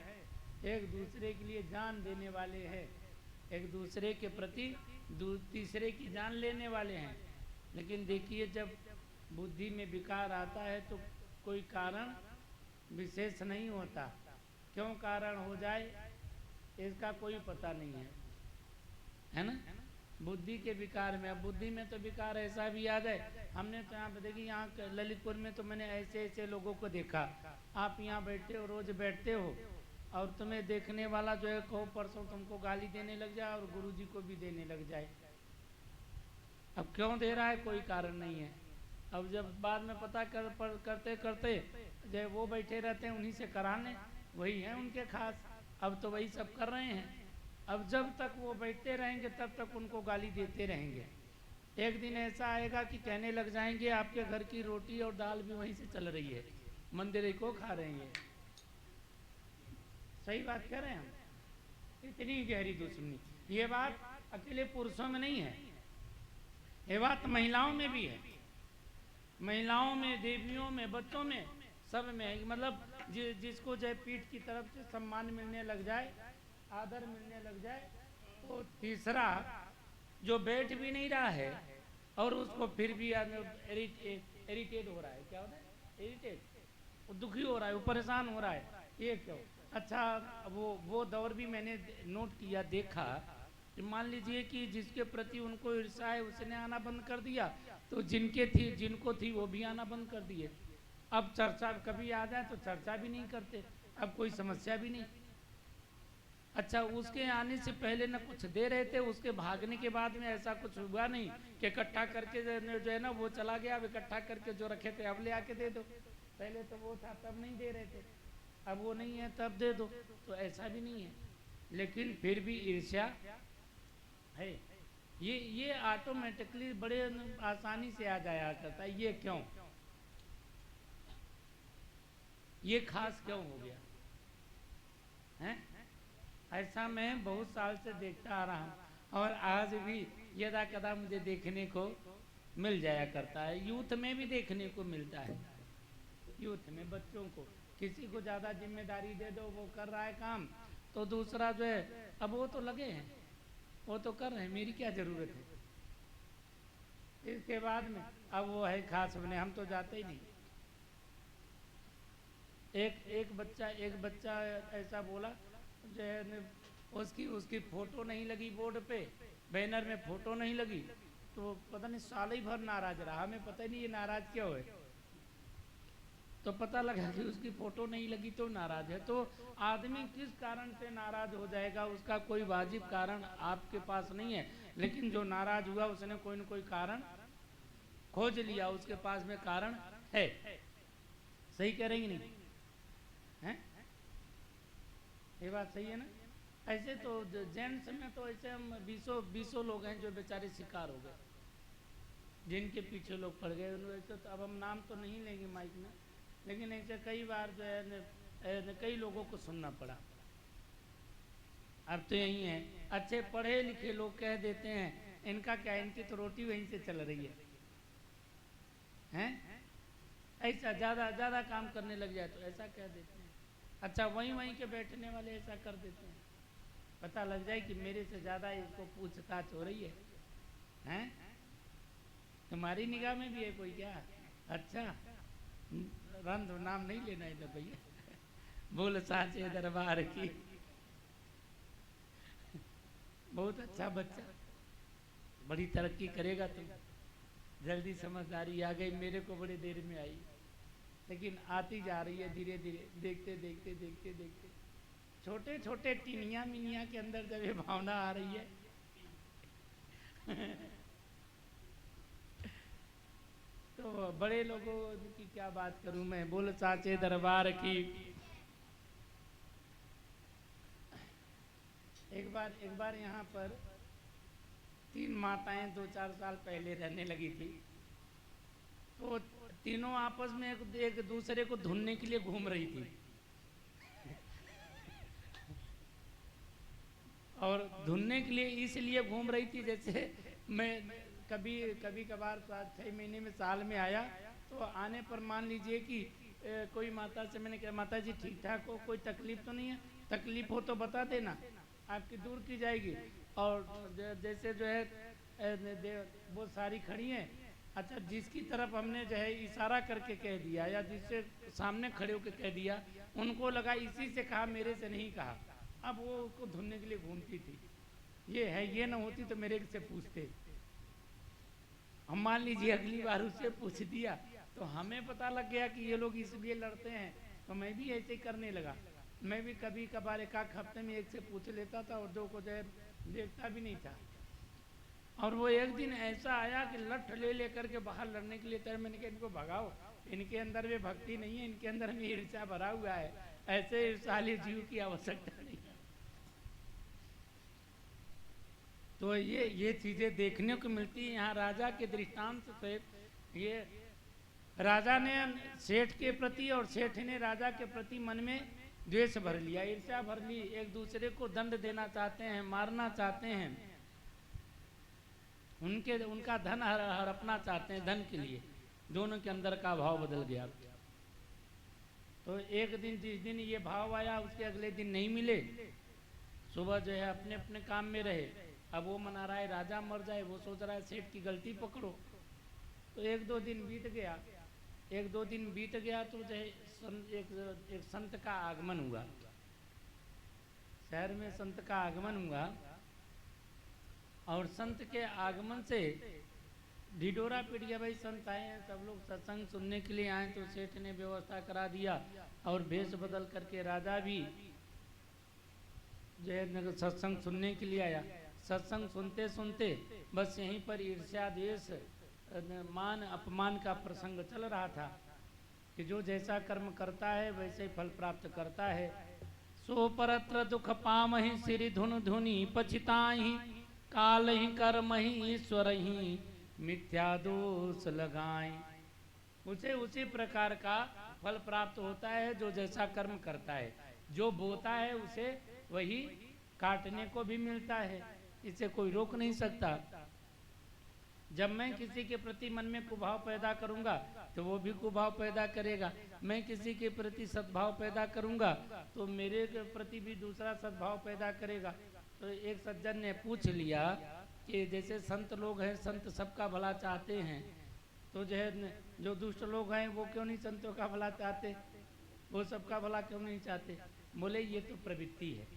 Speaker 1: एक दूसरे के लिए जान देने वाले हैं, एक दूसरे के प्रति तीसरे की जान लेने वाले हैं। लेकिन देखिए, जब बुद्धि में विकार आता है तो कोई कारण विशेष नहीं होता, क्यों कारण हो जाए इसका कोई पता नहीं है ना। बुद्धि के विकार में, अब बुद्धि में तो विकार ऐसा भी आ जाए। हमने तो यहाँ पे देखिए, यहाँ ललितपुर में तो मैंने ऐसे ऐसे लोगों को देखा। आप यहाँ बैठते हो, रोज बैठते हो, और तुम्हें देखने वाला जो है कहो परसों तुमको गाली देने लग जाए और गुरुजी को भी देने लग जाए। अब क्यों दे रहा है, कोई कारण नहीं है। अब जब बाद में पता करते करते जो वो बैठे रहते हैं उन्हीं से कराने, वही हैं उनके खास, अब तो वही सब कर रहे हैं। अब जब तक वो बैठते रहेंगे तब तक उनको गाली देते रहेंगे। एक दिन ऐसा आएगा कि कहने लग जाएंगे आपके घर की रोटी और दाल भी वहीं से चल रही है, मंदिर को खा रहे हैं। सही बात कह रहे हैं हम, इतनी गहरी दुश्मनी। ये बात अकेले पुरुषों में नहीं है, ये बात महिलाओं में भी है, महिलाओं में, देवियों में, बच्चों में, सब में है। मतलब जिसको जय पीठ की तरफ से सम्मान मिलने लग जाए, आदर मिलने लग जाए, तो तीसरा जो बैठ भी नहीं रहा है और उसको फिर भी इरिटेट हो रहा है, क्या होता है इरिटेट, वो दुखी हो रहा है, वो परेशान हो रहा है, ये क्यों। अच्छा, वो दौर भी मैंने नोट किया, देखा कि मान लीजिए कि जिसके प्रति उनको ईर्ष्या है उसने आना बंद कर दिया, तो जिनको थी वो भी आना बंद कर दिए। अब चर्चा कभी आ जाए तो चर्चा भी नहीं करते, अब कोई समस्या भी नहीं। अच्छा, उसके आने से पहले न कुछ दे रहे थे, उसके भागने के बाद में ऐसा कुछ हुआ नहीं कि इकट्ठा करके जो है ना वो चला गया, अब इकट्ठा करके जो रखे थे अब ले आके दे दो। पहले तो वो था तब नहीं दे रहे थे, अब वो नहीं है तब दे दो, तो ऐसा भी नहीं है। लेकिन फिर भी ईर्ष्या है, ये ऑटोमेटिकली बड़े आसानी से आ जाया करता है। ये क्यों, ये खास क्यों हो गया है, ऐसा मैं बहुत साल से देखता आ रहा हूँ, और आज भी यदा कदा मुझे देखने को मिल जाया करता है। यूथ में भी देखने को मिलता है, यूथ में बच्चों को किसी को ज़्यादा जिम्मेदारी दे दो, वो कर रहा है काम, तो दूसरा जो है अब वो तो लगे हैं, वो तो कर रहे हैं, मेरी क्या ज़रूरत है। इसके बाद में अब वो है खास बने, हम तो जाते ही नहीं। एक बच्चा ऐसा बोला, जो है उसकी फोटो नहीं लगी बोर्ड पे, बैनर में फोटो नहीं लगी, तो पता नहीं साल ही भर नाराज रहा। हमें पता ही नहीं ये नाराज क्यों है, तो पता लगा कि उसकी फोटो नहीं लगी तो नाराज है। तो आदमी किस कारण से नाराज हो जाएगा, उसका कोई वाजिब कारण आपके पास नहीं है, लेकिन जो नाराज हुआ उसने कोई न कोई कारण खोज लिया, उसके पास में कारण है। सही कह रही नहीं है, ये बात सही है ना। ऐसे तो जेंट्स में तो ऐसे हम बीसों लोग हैं जो बेचारे शिकार हो गए, जिनके पीछे लोग पड़ गए। वैसे तो अब हम नाम तो नहीं लेंगे माइक में, लेकिन ऐसे कई बार जो है कई लोगों को सुनना पड़ा। अब तो यही है, अच्छे पढ़े लिखे लोग कह देते हैं इनका क्या, इनकी तो रोटी वहीं से चल रही है, हैं? ऐसा ज़्यादा काम करने लग जाए तो ऐसा कह देते हैं। अच्छा, वहीं के बैठने वाले ऐसा कर देते हैं, पता लग जाए कि मेरे से ज़्यादा इसको पूछताछ हो रही है, हैं? तुम्हारी निगाह में भी है कोई क्या? अच्छा, रंध नाम नहीं लेना है भैया। बोल साचे दरबार की। बहुत अच्छा बच्चा, बड़ी तरक्की करेगा तुम। जल्दी समझदारी आ गई, मेरे को बड़ी देर में आई, लेकिन आती जा रही है धीरे धीरे, देखते देखते देखते देखते। छोटे छोटे टिनिया मिनिया के अंदर जब ये भावना आ रही है तो बड़े लोगों की क्या बात करूं मैं। बोल साचे दरबार की। एक बार यहाँ पर 3 माताएं 2-4 साल पहले रहने लगी थी। तो तीनों आपस में एक दूसरे को ढूंढने के लिए घूम रही थी। और ढूंढने के लिए इसलिए घूम रही थी, जैसे मैं कभी कभार 6 महीने में साल में आया, तो आने पर मान लीजिए कि कोई माता से मैंने कहा, माता जी ठीक ठाक हो, कोई तकलीफ तो नहीं है? तकलीफ हो तो बता देना, आपकी दूर की जाएगी। और जैसे जो है वो सारी खड़ी हैं। अच्छा, जिसकी तरफ हमने जो है इशारा करके कह दिया या जिससे सामने खड़े होकर कह दिया, उनको लगा इसी से कहा, मेरे से नहीं कहा। अब वो उसको ढूंढने के लिए घूमती थी। ये है, ये ना होती तो मेरे से पूछते। हम मान लीजिए अगली बार उससे पूछ दिया तो हमें पता लग गया कि ये लोग इसलिए लड़ते हैं, तो मैं भी ऐसे ही करने लगा। मैं भी कभी कभार एक हफ्ते में एक से पूछ लेता था और 2 को जो है देखता भी नहीं था। और वो एक दिन ऐसा आया कि लठ ले लेकर के बाहर लड़ने के लिए तैयार। मैंने कहा इनको भगाओ, इनके अंदर में भक्ति नहीं है, इनके अंदर में ईर्ष्या भरा हुआ है, ऐसे ईर्ष्यालु जीव की आवश्यकता नहीं। तो ये चीजें देखने को मिलती है यहाँ राजा के दृष्टांत से। ये राजा ने सेठ के प्रति और सेठ ने राजा के प्रति मन में द्वेष भर लिया, ईर्ष्या भर ली, एक दूसरे को दंड देना चाहते हैं, मारना चाहते हैं, उनका धन हड़पना चाहते हैं, धन के लिए दोनों के अंदर का भाव बदल गया। तो एक दिन जिस दिन ये भाव आया उसके अगले दिन नहीं मिले। सुबह जो है अपने अपने काम में रहे। अब वो मना रहा है राजा मर जाए, वो सोच रहा है सेठ की गलती पकड़ो। तो 1-2 दिन बीत गया। 1-2 दिन बीत गया तो जो है एक संत का आगमन हुआ। शहर में संत का आगमन हुआ और संत के आगमन से ढिढोरा पिट गया। भाई संत आए हैं, सब लोग सत्संग सुनने के लिए आए। तो सेठ ने व्यवस्था करा दिया और भेष बदल करके राजा भी जो है सत्संग सुनने के लिए आया। सत्संग सुनते सुनते बस यहीं पर ईर्ष्या द्वेष मान अपमान का प्रसंग चल रहा था कि जो जैसा कर्म करता है वैसे ही फल प्राप्त करता है। सो परत्र दुख पामहि सिरि धुन धुनि पछिताहि, काल ही कर्म ही ईश्वर ही मिथ्या दोष लगाई। उसे उसी प्रकार का फल प्राप्त होता है जो जैसा कर्म करता है। जो बोता है उसे वही काटने को भी मिलता है, इसे कोई रोक नहीं सकता। जब मैं किसी के प्रति मन में कुभाव पैदा करूंगा तो वो भी कुभाव पैदा करेगा। मैं किसी के प्रति सद्भाव पैदा करूंगा तो मेरे के प्रति भी दूसरा सद्भाव पैदा करेगा। तो एक सज्जन ने पूछ लिया कि जैसे संत लोग हैं, संत सबका भला चाहते हैं, तो जो है जो दुष्ट लोग हैं वो क्यों नहीं संतों का भला चाहते, वो सबका भला क्यों नहीं चाहते? बोले ये तो प्रवृत्ति है,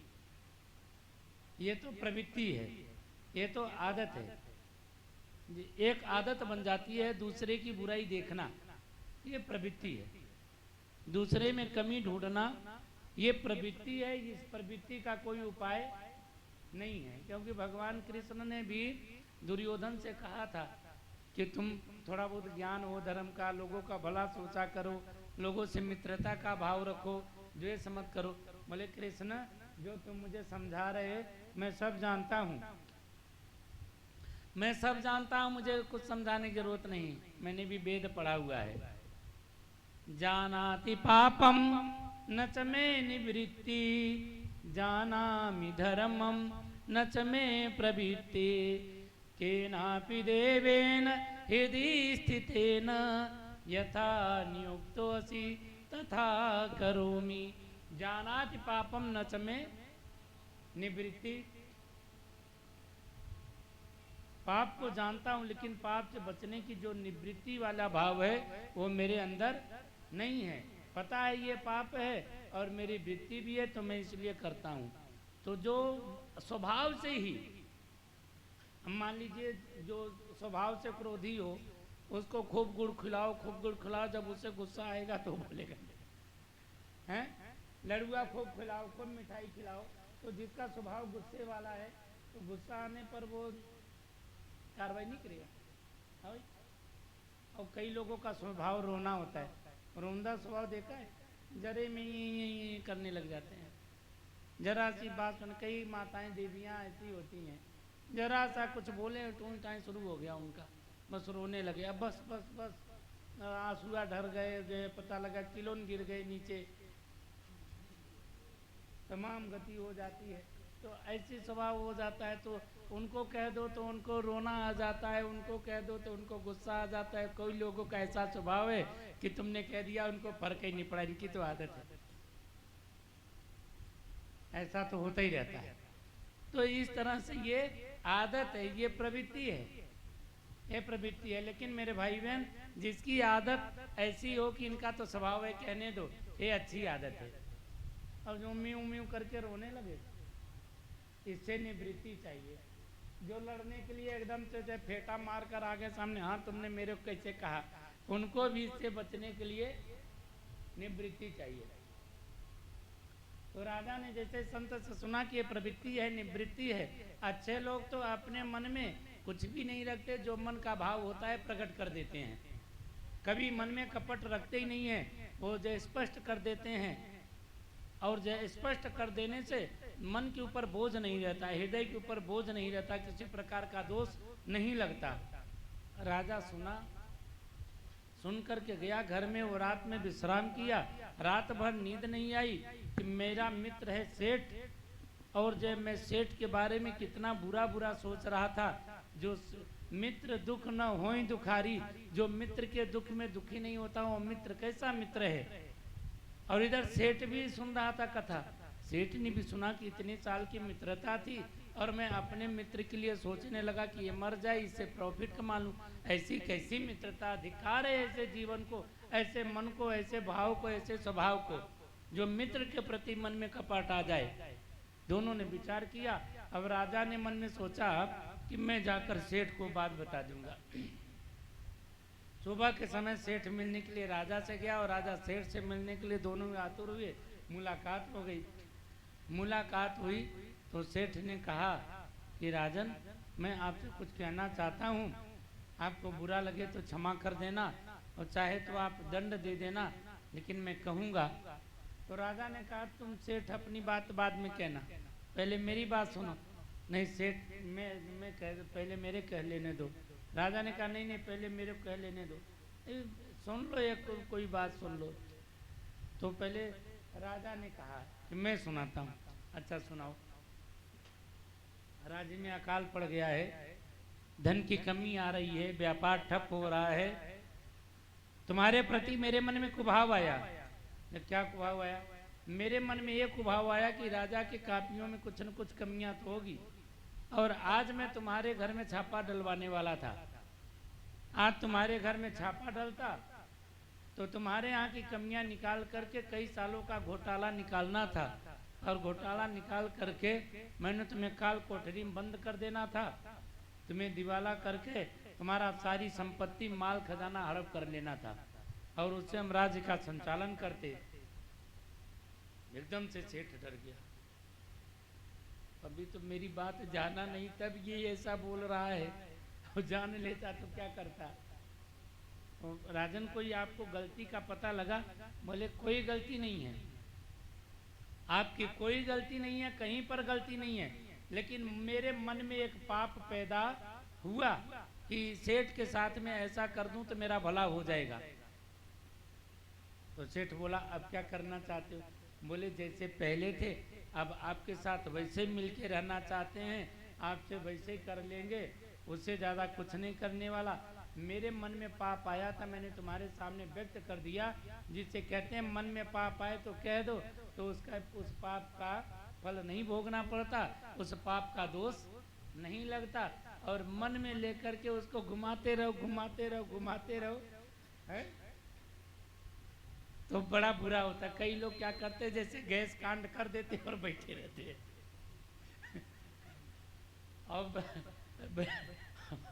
Speaker 1: ये तो प्रवृत्ति है, ये तो आदत है। एक आदत बन जाती है दूसरे की बुराई देखना, ये प्रवृत्ति है। दूसरे में कमी ढूंढना ये प्रवृत्ति है। इस प्रवृत्ति का कोई उपाय नहीं है, क्योंकि भगवान कृष्ण ने भी दुर्योधन से कहा था कि तुम थोड़ा बहुत ज्ञान हो धर्म का, लोगों का भला सोचा करो, लोगों से मित्रता का भाव रखो, द्वेष मत करो। बोले कृष्ण जो तुम मुझे समझा रहे मैं सब जानता हूँ, मैं सब जानता हूँ, मुझे कुछ समझाने की जरूरत नहीं, मैंने भी वेद पढ़ा हुआ है। जानाति पापम न च मे निवृत्ति, जानामि धर्मम न च मे प्रवृत्ति, केनापि देवेन हृदि स्थितेन यथा नियुक्तोऽसि तथा करोमि। जानाति पापम न च मे निवृत्ति, पाप को जानता हूँ, लेकिन पाप से बचने की जो निवृत्ति वाला भाव है वो मेरे अंदर नहीं है। पता है ये पाप है और मेरी वृत्ति भी है, तो मैं इसलिए करता हूँ। तो जो स्वभाव से ही, मान लीजिए जो स्वभाव से क्रोधी हो, उसको खूब गुड़ खिलाओ, खूब गुड़ खिलाओ, जब उसे गुस्सा आएगा तो बोलेगा, हैं? लड़ुआ खूब खिलाओ, खूब मिठाई खिलाओ, तो जिसका स्वभाव गुस्से वाला है तो गुस्सा आने पर वो कार्रवाई नहीं करेगा। हाँ भाई। और कई लोगों का स्वभाव रोना होता है, रोंदा स्वभाव देखा है, जरे में ही करने लग जाते हैं। जरा सी बात सुन, कई माताएं देवियां ऐसी होती हैं, जरा सा कुछ बोले टून टाई शुरू हो गया उनका, बस रोने लगे। अब बस बस बस आंसुआ ढर गए, पता लगा किलोन गिर गए नीचे, तमाम गति हो जाती है। तो ऐसी स्वभाव हो जाता है, तो उनको कह दो तो उनको रोना आ जाता है, उनको कह दो तो उनको गुस्सा आ जाता है। कोई लोगों का ऐसा स्वभाव है कि तुमने कह दिया उनको फर्क ही नहीं पड़ा, इनकी तो आदत है। ऐसा तो होता ही रहता है। तो इस तरह से ये आदत है, ये प्रवृत्ति है, ये प्रवृत्ति है। लेकिन मेरे भाई बहन, जिसकी आदत ऐसी हो कि इनका तो स्वभाव है, कहने दो, ये अच्छी आदत है। और जो म्यू म्यू करके रोने लगे, इससे निवृत्ति चाहिए। जो लड़ने के लिए एकदम से फेंटा मार कर आगे सामने, हाँ तुमने मेरे को कैसे कहा, उनको भी इससे बचने के लिए निवृत्ति चाहिए। तो राजा ने जैसे संत से सुना कि ये प्रवृत्ति है, निवृत्ति है। अच्छे लोग तो अपने मन में कुछ भी नहीं रखते, जो मन का भाव होता है प्रकट कर देते हैं। कभी मन में कपट रखते ही नहीं है, वो जो स्पष्ट कर देते हैं। और जो स्पष्ट कर देने से मन के ऊपर बोझ नहीं रहता, हृदय के ऊपर बोझ नहीं रहता, किसी प्रकार का दोष नहीं लगता। राजा सुन करके गया घर में, वो रात में विश्राम किया। रात भर नींद नहीं आई कि मेरा मित्र है सेठ, और जब मैं सेठ के बारे में कितना बुरा बुरा सोच रहा था। जो मित्र दुख न होई दुखारी, जो मित्र के दुख में दुखी नहीं होता वो मित्र कैसा मित्र है। और इधर सेठ भी सुन रहा था कथा। सेठ ने भी सुना कि इतने साल की मित्रता थी, और मैं अपने मित्र के लिए सोचने लगा कि ये मर जाए, इससे प्रॉफिट कमा लूं। ऐसी कैसी मित्रता, धिक्कार है ऐसे जीवन को, ऐसे मन को, ऐसे भाव को, ऐसे स्वभाव को, जो मित्र के प्रति मन में कपट आ जाए। दोनों ने विचार किया। अब राजा ने मन में सोचा कि मैं जाकर सेठ को बात बता दूंगा। सुबह के समय सेठ मिलने के लिए राजा से गया, और राजा सेठ से मिलने के लिए दोनों आतुर हुए। मुलाकात हो गई। मुलाकात हुई तो सेठ ने कहा कि राजन, मैं आपसे कुछ कहना चाहता हूँ, आपको बुरा लगे तो क्षमा कर देना, और चाहे तो आप दंड दे देना, लेकिन मैं कहूँगा। तो राजा ने कहा तुम सेठ अपनी बात बाद में कहना, पहले मेरी बात सुनो। नहीं सेठ, मैं पहले मेरे कह लेने दो। राजा ने कहा नहीं नहीं, पहले मेरे को कह लेने दो। सुन लो, एक कोई बात सुन लो। तो पहले राजा ने कहा कि मैं सुनाता हूँ। अच्छा सुनाओ। राज्य में अकाल पड़ गया है, धन की कमी आ रही है, व्यापार ठप हो रहा है, तुम्हारे प्रति मेरे मन में कुभाव आया। क्या कुभाव आया? मेरे मन में ये कुभाव आया कि राजा के कापियों में कुछ न कुछ कमियां तो होगी, और आज मैं तुम्हारे घर में छापा डलवाने वाला था। आज तुम्हारे घर में छापा डलता तो तुम्हारे यहाँ की कमियां निकाल करके कई सालों का घोटाला निकालना था, और घोटाला निकाल करके मैंने तुम्हें काल कोठरी में बंद कर देना था, तुम्हें दिवाला करके तुम्हारा सारी संपत्ति माल खजाना हड़प कर लेना था, और उससे हम राज्य का संचालन करते। एकदम से सेठ डर गया। अभी तो मेरी बात जाना नहीं, तब ये ऐसा बोल रहा है, और जान लेता तो क्या करता। राजन, कोई आपको गलती का पता लगा? बोले कोई गलती नहीं है, आपकी कोई गलती नहीं है, कहीं पर गलती नहीं है, लेकिन मेरे मन में एक पाप पैदा हुआ कि सेठ के साथ में ऐसा कर दूं तो मेरा भला हो जाएगा। तो सेठ बोला अब क्या करना चाहते हो? बोले जैसे पहले थे अब आपके साथ वैसे मिलके रहना चाहते हैं, आपसे वैसे कर लेंगे, उससे ज़्यादा कुछ नहीं करने वाला। मेरे मन में पाप आया था, मैंने तुम्हारे सामने व्यक्त कर दिया। जिससे कहते हैं मन में पाप आए तो कह दो, तो उस पाप का फल नहीं भोगना पड़ता, उस पाप का दोष नहीं लगता, और मन में लेकर के उसको घुमाते रहो घुमाते रहो घुमाते रहो, है तो बड़ा बुरा होता। कई लोग क्या करते हैं, जैसे गैस कांड कर देते और बैठे रहते हैं और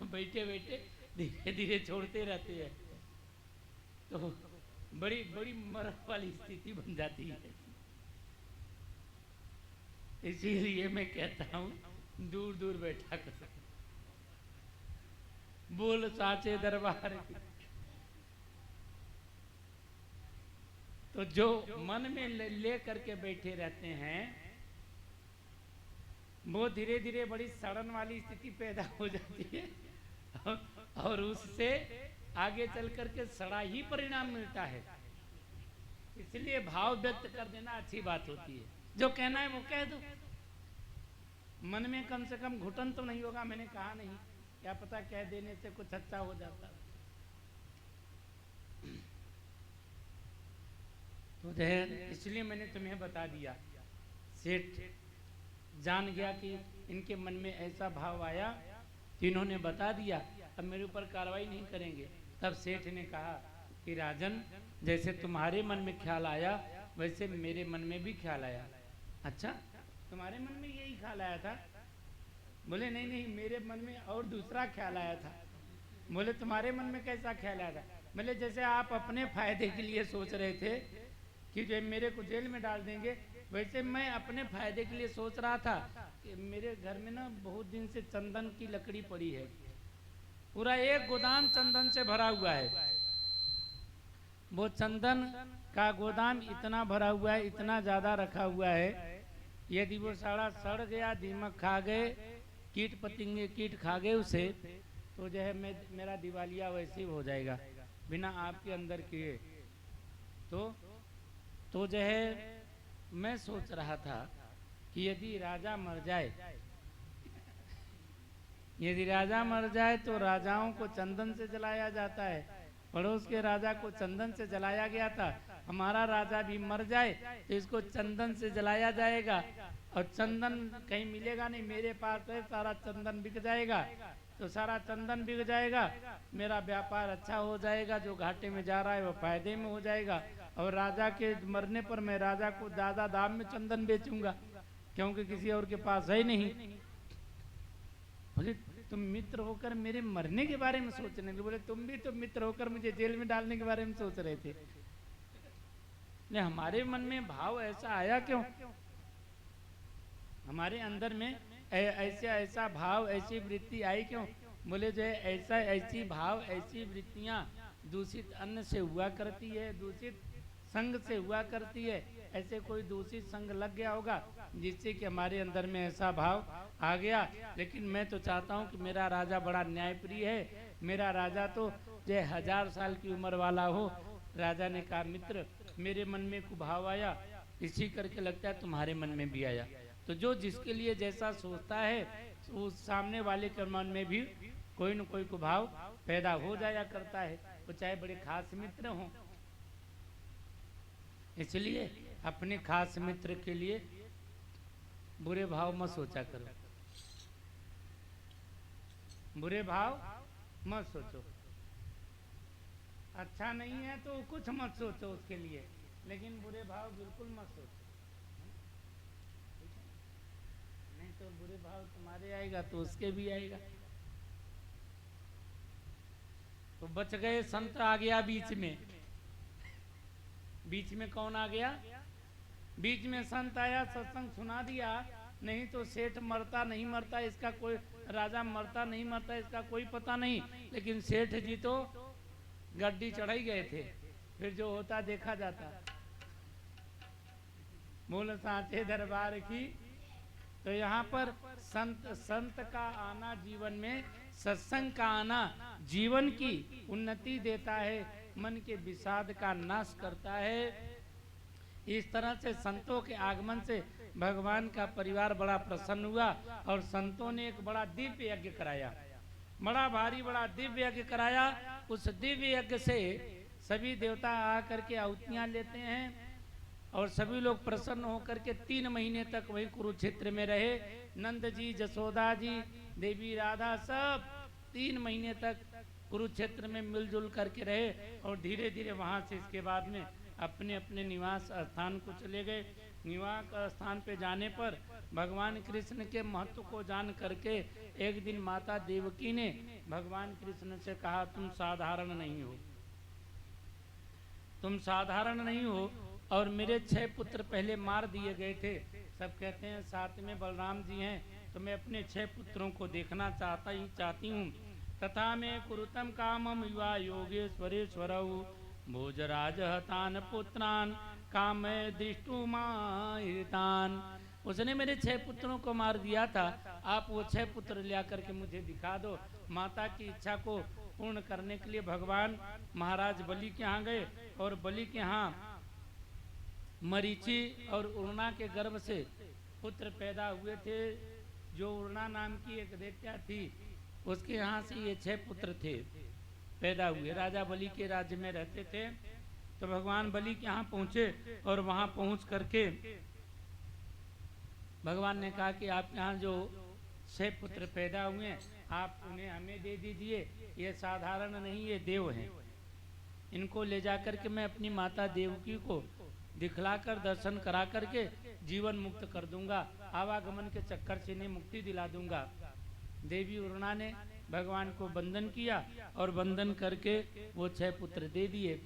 Speaker 1: बैठे बैठे धीरे धीरे छोड़ते रहते हैं, तो बड़ी बड़ी मरने वाली स्थिति बन जाती है। इसीलिए मैं कहता हूँ दूर दूर बैठा करो, बोल साचे दरबार की। तो जो मन में ले करके बैठे रहते हैं वो धीरे धीरे बड़ी सड़न वाली स्थिति पैदा हो जाती है और उससे आगे चल करके सड़ा ही परिणाम मिलता है। इसलिए भाव व्यक्त कर देना अच्छी बात होती है, जो कहना है वो कह दो, मन में कम से कम घुटन तो नहीं होगा, मैंने कहा नहीं, क्या पता कह देने से कुछ अच्छा हो जाता। तो इसलिए मैंने तुम्हें बता दिया। सेठ जान गया कि इनके मन में ऐसा भाव आया, तो इन्होंने बता दिया, अब मेरे ऊपर कार्रवाई नहीं करेंगे। तब सेठ ने कहा कि राजन, जैसे तुम्हारे मन में ख्याल आया वैसे मेरे मन में भी ख्याल आया। अच्छा, तुम्हारे मन में यही ख्याल आया था? बोले नहीं नहीं, मेरे मन में और दूसरा ख्याल आया था। बोले तुम्हारे मन में कैसा ख्याल आया था? बोले जैसे आप अपने फायदे के लिए सोच रहे थे कि जो मेरे को जेल में डाल देंगे, वैसे मैं अपने फायदे के लिए सोच रहा था कि मेरे घर में ना बहुत दिन से चंदन की लकड़ी पड़ी है, पूरा एक गोदाम चंदन से भरा हुआ है। वो चंदन का गोदाम इतना भरा हुआ है, इतना ज्यादा रखा हुआ है, यदि वो सारा सड़ गया, दीमक खा गए, कीट पतंगे कीट खा गए उसे, तो जो है मेरा दिवालिया वैसे ही हो जाएगा बिना आपके अंदर किए। तो जो है मैं सोच रहा था कि यदि राजा मर जाए, यदि राजा मर जाए तो राजाओं को चंदन से जलाया जाता है, पड़ोस के राजा को चंदन से जलाया गया था, हमारा राजा भी मर जाए तो इसको चंदन से जलाया जाएगा, और चंदन कहीं मिलेगा नहीं, मेरे पास है, सारा चंदन बिक जाएगा, तो सारा चंदन बिक जाएगा, मेरा व्यापार अच्छा हो जाएगा, जो घाटे में जा रहा है वो फायदे में हो जाएगा, और राजा के मरने पर मैं राजा को ज्यादा दाम में चंदन बेचूंगा, क्योंकि किसी और के पास है नहीं। बोले तुम मित्र होकर मेरे मरने के बारे में सोचने लगे? बोले तुम भी तो मित्र होकर मुझे जेल में डालने के बारे में सोच रहे थे। ने हमारे मन में भाव ऐसा आया क्यों? हमारे अंदर में ऐसा भाव, ऐसी वृत्ति आई क्यों? बोले जो ऐसी भाव, ऐसी वृत्तियां दूषित अन्न से हुआ करती है, दूषित संग से हुआ करती है। ऐसे कोई दूषित संग लग गया होगा जिससे कि हमारे अंदर में ऐसा भाव आ गया। लेकिन मैं तो चाहता हूँ कि मेरा राजा बड़ा न्यायप्रिय है, मेरा राजा तो जो 1000 साल की उम्र वाला हो। राजा ने कहा मित्र, मेरे मन में कुभाव आया, इसी करके लगता है तुम्हारे मन में भी आया। तो जो जिसके लिए जैसा सोचता है उस सामने वाले के मन में भी कोई न कोई कुभाव पैदा हो जाया करता है, वो चाहे बड़े खास मित्र हों। इसलिए अपने खास मित्र के लिए बुरे भाव मत सोचा करो, बुरे भाव मत सोचो। अच्छा नहीं है तो कुछ मत सोचो उसके लिए, लेकिन बुरे भाव बिल्कुल मत सोचो, नहीं तो बुरे भाव तुम्हारे आएगा तो उसके भी आएगा। तो बच गए, संत आ गया बीच में। बीच में कौन आ गया? बीच में संत आया, सत्संग सुना दिया। नहीं तो सेठ मरता नहीं मरता इसका कोई, राजा मरता नहीं मरता इसका कोई पता नहीं, लेकिन सेठ जी तो गड्डी चढ़ाई गए थे, फिर जो होता देखा जाता। बोल साचे दरबार की। तो यहाँ पर संत का आना जीवन में, सत्संग का आना जीवन की उन्नति देता है, मन के विषाद का नाश करता है। इस तरह से संतों के आगमन से भगवान का परिवार बड़ा प्रसन्न हुआ, और संतों ने एक बड़ा दिव्य यज्ञ कराया, बड़ा भारी बड़ा दिव्य यज्ञ कराया। उस दिव्य यज्ञ से सभी देवता आकर के आहुतियां लेते हैं, और सभी लोग प्रसन्न होकर के 3 महीने तक वही कुरुक्षेत्र में रहे। नंद जी, जसोदा जी, देवी राधा सब 3 महीने तक कुरुक्षेत्र में मिलजुल करके रहे और धीरे धीरे वहाँ से इसके बाद में अपने अपने निवास स्थान को चले गए। निवास स्थान पे जाने पर भगवान कृष्ण के महत्व को जान करके एक दिन माता देवकी ने भगवान कृष्ण से कहा, तुम साधारण नहीं हो, तुम साधारण नहीं हो। और मेरे 6 पुत्र पहले मार दिए गए थे। सब कहते हैं साथ में बलराम जी हैं, तो मैं अपने 6 पुत्रों को देखना चाहती हूँ। तथा मैं कुरुतम कामम युवा योगेश्वरेश्वरऊ भोजराज हतान पुत्रान काम दृष्टुमान। उसने मेरे 6 पुत्रों को मार दिया था, आप वो 6 पुत्र लिया करके मुझे दिखा दो। माता की इच्छा को पूर्ण करने के लिए भगवान महाराज बलि के यहाँ गए और बलि के यहाँ मरीचि और उर्णा के गर्भ से पुत्र पैदा हुए थे। जो उर्णा नाम की एक दैत्या थी, उसके यहाँ से ये 6 पुत्र थे पैदा हुए। राजा बलि के राज्य में रहते थे। तो भगवान बलि के यहाँ पहुँचे और वहाँ पहुँच करके भगवान ने कहा कि आप यहाँ जो 6 पुत्र पैदा हुए हैं, आप उन्हें हमें दे दीजिए। ये साधारण नहीं, ये देव हैं। इनको ले जा करके मैं अपनी माता देवकी को दिखलाकर दर्शन करा करके जीवन मुक्त कर दूंगा, आवागमन के चक्कर से इन्हें मुक्ति दिला दूंगा। देवी उर्णा ने भगवान को वंदन किया और वंदन करके वो 6 पुत्र दे दिए।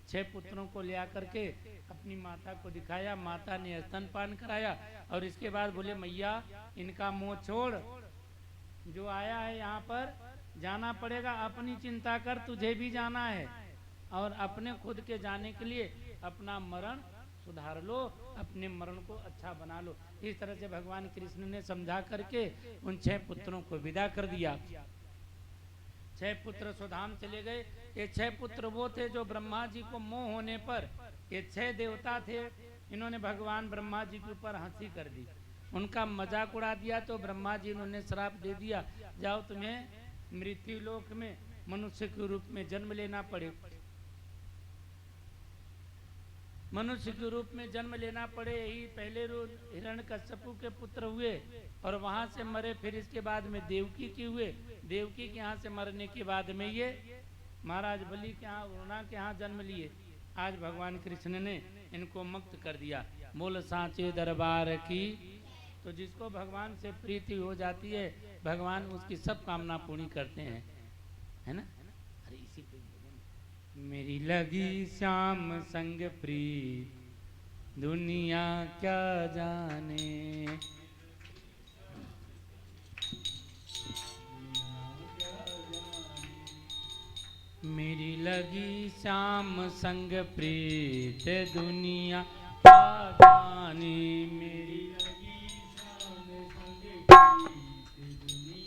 Speaker 1: 6 पुत्रों को ले आकर के अपनी माता को दिखाया। माता ने स्तनपान कराया और इसके बाद बोले, मैया इनका मोह छोड़, जो आया है यहाँ पर जाना पड़ेगा, अपनी चिंता कर, तुझे भी जाना है और अपने खुद के जाने के लिए अपना मरण सुधार लो, अपने मरण को अच्छा बना लो। इस तरह से भगवान कृष्ण ने समझा करके उन 6 पुत्रों को विदा कर दिया। 6 पुत्र स्वधाम चले गए। ये 6 पुत्र वो थे जो ब्रह्मा जी को मोह होने पर, ये 6 देवता थे, इन्होंने भगवान ब्रह्मा जी के ऊपर हंसी कर दी, उनका मजाक उड़ा दिया। तो ब्रह्मा जी उन्होंने श्राप दे दिया, जाओ तुम्हें मृत्यु लोक में मनुष्य के रूप में जन्म लेना पड़े, मनुष्य के रूप में जन्म लेना पड़े। यही पहले हिरण्यकश्यपु के पुत्र हुए और वहां से मरे। फिर इसके बाद में देवकी के हुए, देवकी के यहाँ से मरने के बाद में ये महाराज बलि के यहाँ, उर्णा के यहाँ जन्म लिए। आज भगवान कृष्ण ने इनको मुक्त कर दिया। बोल सांचे दरबार की। तो जिसको भगवान से प्रीति हो जाती है, भगवान उसकी सब कामना पूरी करते हैं, है ना। अरे इसी पे मेरी लगी श्याम संग प्रीत दुनिया क्या जाने, मेरी लगी श्याम संग प्रीत दुनिया क्या जाने, मेरी लगी श्याम संग प्रीत दुनिया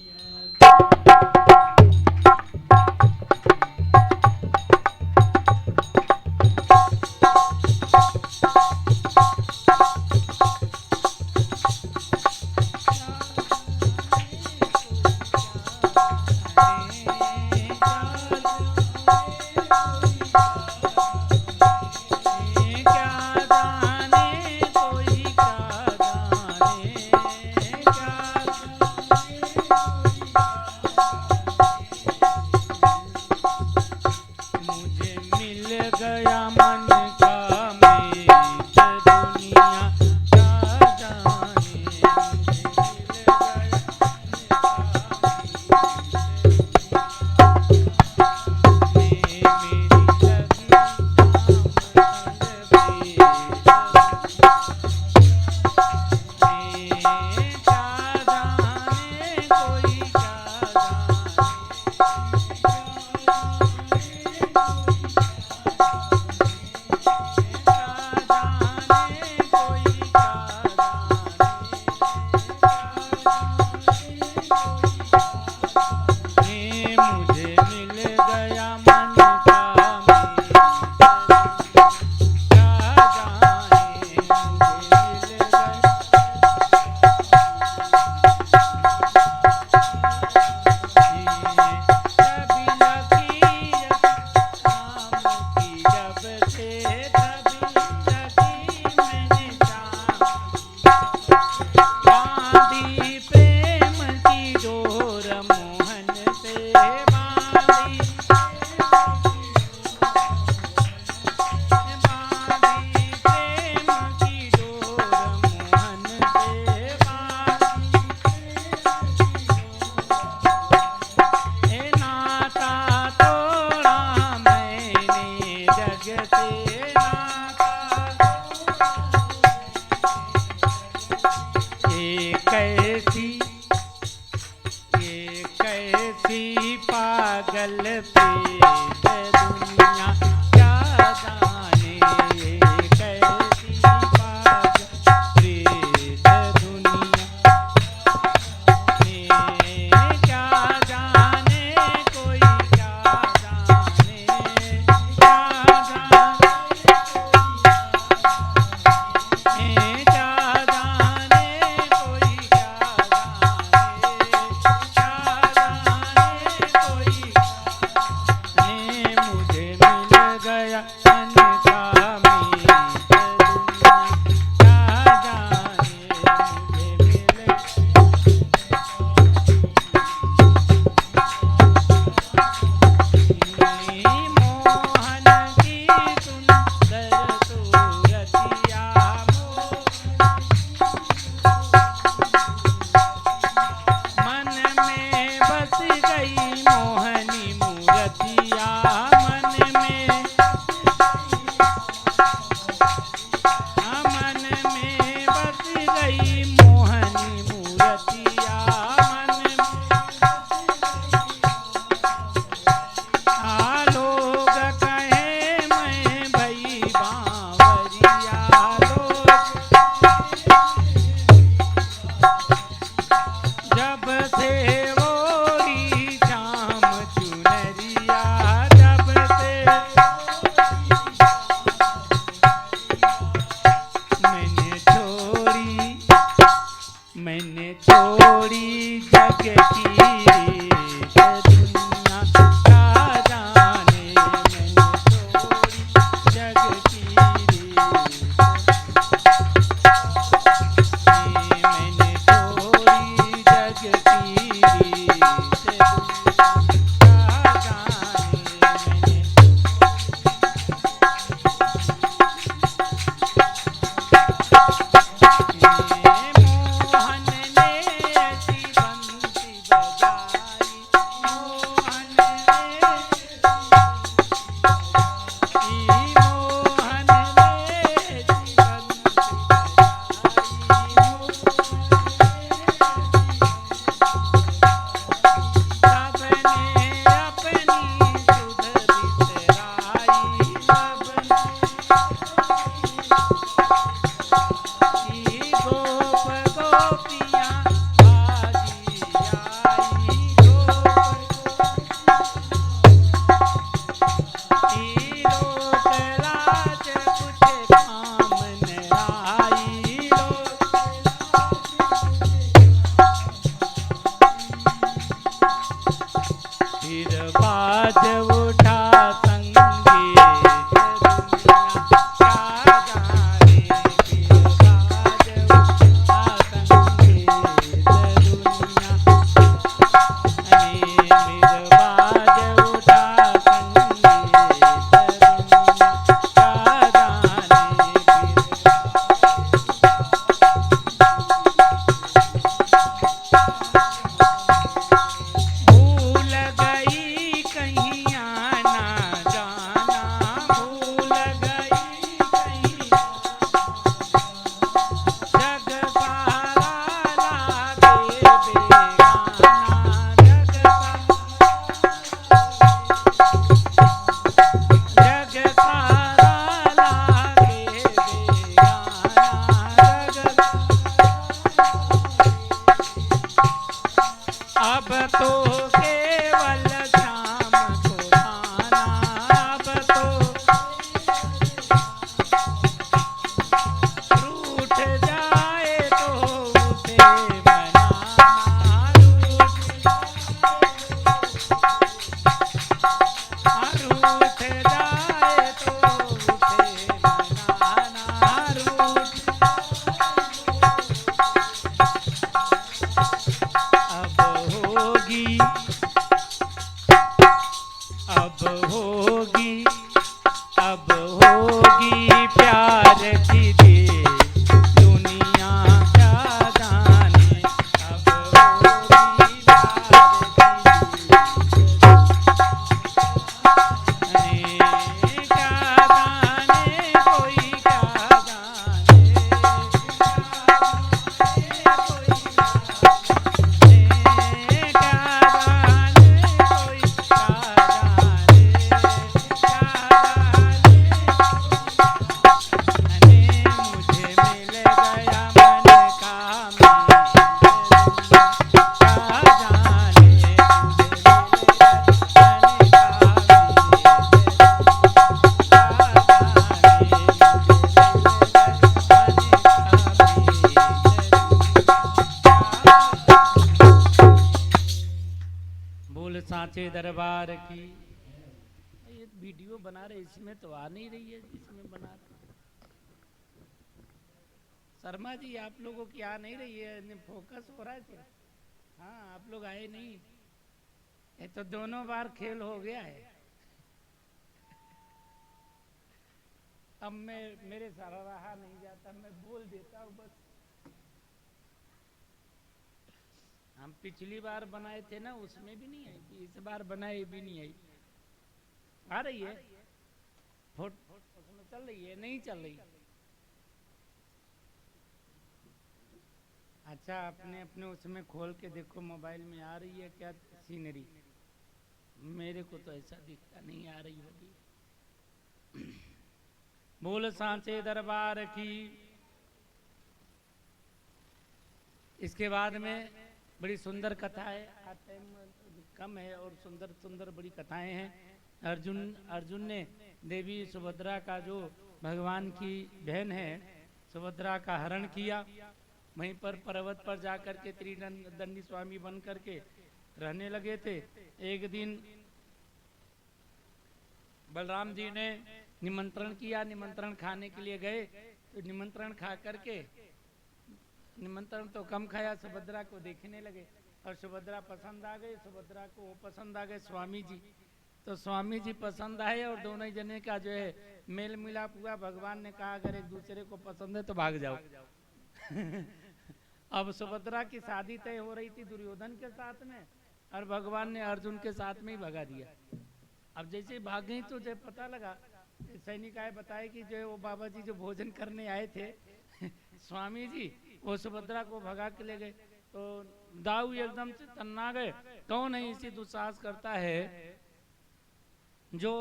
Speaker 2: गया
Speaker 1: ये कैसी पागल प्रीत दुनिया क्या जाने, ये कैसी पागल प्रीत दुनिया क्या जाने, कोई क्या जाने, क्या जाने, कोई क्या जाने, मुझे मिल गया मन का मीत दुनिया क्या जाने, मुझे मिल मोहन की सुंदर सूरतिया, मन में बस गई मोहनी मूरतिया, मन में बस गई मोहनी मूरतिया, मन में लोग कहे मैं भई बावरिया, लोग जब से ओढ़ी श्याम चुनरिया, जब से मैंने छोड़ी जग की रीत दुनिया क्या जाने, मैंने छोड़ी जग की रीत, मैंने छोड़ी जग की रीत दुनिया क्या जाने, मैंने मोहन ने ऐसी बंसी बजाई, सांचे दरबार की। ये वीडियो बना रहे, इसमें तो आ नहीं रही है, इसमें बना रहे। शर्मा जी आप लोगों की आ नहीं रही है, फोकस हो रहा है थोड़ा। हाँ आप लोग आए नहीं, ये तो दोनों बार खेल हो गया है। अब मैं मेरे सारा रहा नहीं जाता, मैं बोल देता हूँ बस। हम पिछली बार बनाए थे ना, उसमें भी नहीं आई थी, इस बार बनाए भी नहीं आई। आ रही है उसमें चल रही है, नहीं चल रही। अच्छा अपने अपने उसमें खोल के देखो मोबाइल में आ रही है क्या सीनरी। मेरे को तो ऐसा दिखता नहीं आ रही होगी। बोल सांचे दरबार की। इसके बाद में बड़ी सुंदर कथा है, आज टाइम कम है और सुंदर सुंदर बड़ी कथाएं हैं। अर्जुन ने देवी सुभद्रा का, जो भगवान की बहन है, सुभद्रा का हरण किया। वहीं पर पर्वत पर जाकर के त्रिदंडी स्वामी बन करके रहने लगे थे। एक दिन बलराम जी ने निमंत्रण किया, निमंत्रण खाने के लिए गए तो निमंत्रण खा करके, निमंत्रण तो कम खाया, सुभद्रा को देखने लगे और सुभद्रा पसंद आ गई। सुभद्रा को वो पसंद आ गए स्वामी जी, तो स्वामी जी पसंद आए और दोनों ही जने का जो है मेल मिलाप हुआ। भगवान ने कहा अगर एक दूसरे को पसंद है तो भाग जाओ। अब सुभद्रा की शादी तय हो रही थी दुर्योधन के साथ में और भगवान ने अर्जुन के साथ में ही भगा दिया। अब जैसे भाग गई तो जब पता लगा, सैनिक आए बताए कि जो वो बाबा जी जो भोजन करने आए थे स्वामी जी, वो सुभद्रा को भगा के ले गए। तो दाऊ एकदम से तन्ना गए, कौन है इसी दुस्साहस करता है जो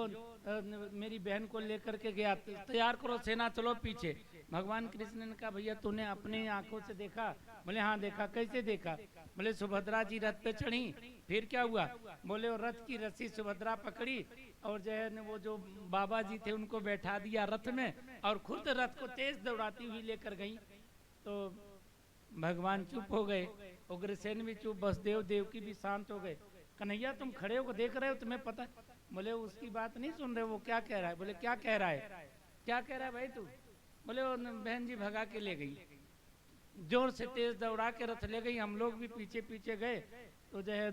Speaker 1: मेरी बहन को लेकर के गया, तैयार करो सेना चलो पीछे। भगवान कृष्ण ने कहा भैया तूने अपनी आंखों से देखा? बोले हाँ देखा। कैसे देखा? बोले सुभद्रा जी रथ पे चढ़ी, फिर क्या हुआ? बोले वो रथ की रस्सी सुभद्रा पकड़ी और जो है वो जो बाबा जी थे उनको बैठा दिया रथ में और खुद रथ को तेज दौड़ाती हुई लेकर गई। तो भगवान चुप हो गए, उग्रसेन भी चुप, बसदेव देवकी भी शांत हो गए। कन्हैया तुम खड़े हो देख रहे हो, तुम्हें पता? बोले उसकी बात नहीं सुन रहे, वो क्या कह रहा है? बोले क्या कह रहा है? क्या कह रहा है भाई तू? बोले वो बहन जी भगा के ले गई, जोर से तेज दौड़ा के रथ ले गई, हम लोग भी पीछे पीछे गए। तो जो है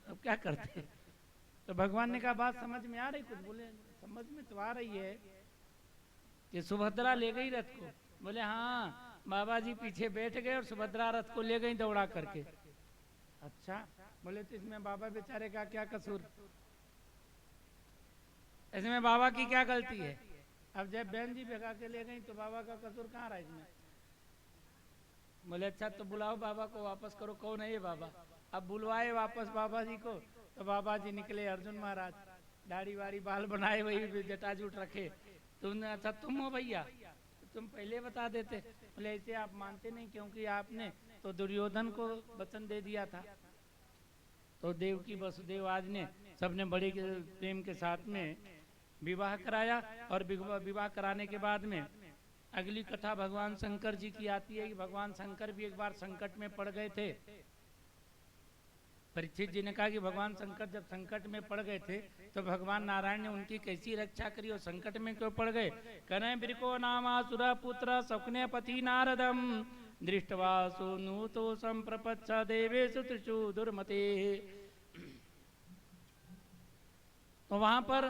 Speaker 1: अब क्या करते? तो भगवान ने कहा बात समझ में आ रही कुछ? बोले समझ में तो आ रही है कि सुभद्रा ले गई रथ को। बोले हाँ, बाबा जी पीछे बैठ गए और सुभद्रा रथ को ले गई दौड़ा करके। अच्छा, बोले तो इसमें बाबा बेचारे का क्या कसूर? इसमें बाबा की क्या गलती है? अब जब बहन जी भगा के ले गई तो बाबा का कसूर कहाँ रहा इसमें? बोले अच्छा तो बुलाओ बाबा को, वापस करो। कौन है ये बाबा? अब बुलवाए वापस बाबा जी को, तो बाबा जी निकले अर्जुन महाराज, दाढ़ी वाड़ी बाल बनाए, वही जटाजूट रखे। तुमने अच्छा तुम हो भैया, तुम पहले बता देते। बोले ऐसे आप मानते नहीं क्योंकि आपने तो दुर्योधन को वचन दे दिया था। तो देवकी वसुदेव आज ने सबने बड़े प्रेम के साथ में विवाह कराया और विवाह कराने के बाद में अगली कथा भगवान शंकर जी की आती है कि भगवान शंकर भी एक बार संकट में पड़ गए थे। परीक्षित जी ने कहा कि भगवान शंकर जब संकट में पड़ गए थे तो भगवान नारायण ने उनकी कैसी रक्षा करी और संकट में क्यों पड़ गए? कने ब्रिको नामासुर पुत्र स्वप्ने पति नारदम दृष्टवा सुनूतो संप्रपच्छ देवेषु त्रिषु दुर्मते। तो वहां पर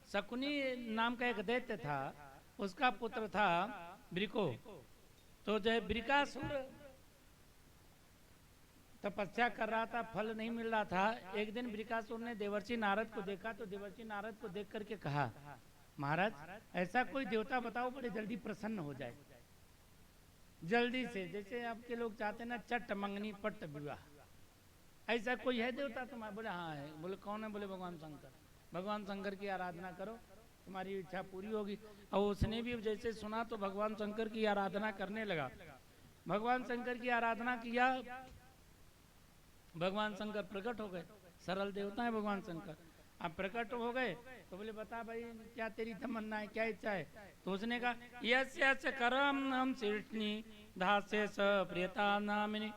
Speaker 1: शकुनी नाम का एक दैत्य था, उसका पुत्र था ब्रिको। तो जो है ब्रिकासुर तपस्या कर रहा था, फल नहीं मिल रहा था। एक दिन ब्रिकासुर ने देवर्षि नारद को देखा तो देवर्षि नारद को देख करके कहा महाराज ऐसा कोई देवता बताओ बड़े जल्दी प्रसन्न हो जाए, जल्दी से, जैसे आपके लोग चाहते ना चट मंगनी पट विवाह, ऐसा कोई है देवता तुम्हारा? बोले हाँ है। बोले कौन है? बोले भगवान शंकर। भगवान शंकर की आराधना करो तुम्हारी इच्छा पूरी होगी। और उसने भी जैसे सुना तो भगवान शंकर की आराधना करने लगा। भगवान शंकर की आराधना किया, भगवान शंकर प्रकट हो गए। सरल देवता है भगवान शंकर। अब प्रकट हो गए तो बोले बता भाई क्या तेरी तमन्ना है, क्या इच्छा है? तो उसने कहा यस यस करम हम शीर्षनी धास्य स प्रियता नामिनी,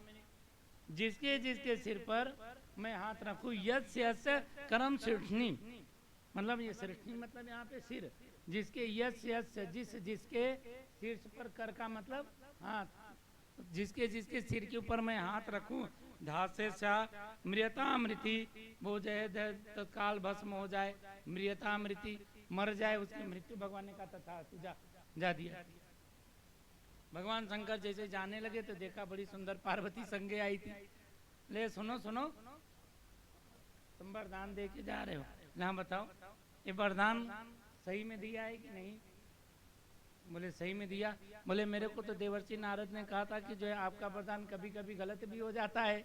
Speaker 1: जिसके जिसके सिर पर मैं हाथ रखूं, यस्य यस्य करम शीर्षनी, मतलब ये शीर्षनी मतलब यहाँ पे सिर, जिसके यस्य यस्य जिस जिसके शीर्ष पर कर का मतलब हाथ, जिसके जिसके सिर के ऊपर मैं हाथ रखूं, धासे सा मृतामृति, वो जय तत्काल भस्म हो जाए, मृतामृति मर जाए, उसकी मृत्यु भगवान ने कहा तथा जा दिया। भगवान शंकर जैसे जाने लगे तो देखा बड़ी सुंदर पार्वती संगे आई थी। ले सुनो सुनो, तुम वरदान दे के जा रहे हो, ना बताओ ये वरदान सही में दिया है कि नहीं? बोले सही में दिया। बोले मेरे को तो देवर्षि नारद ने कहा था कि जो है आपका वरदान कभी कभी गलत भी हो जाता है,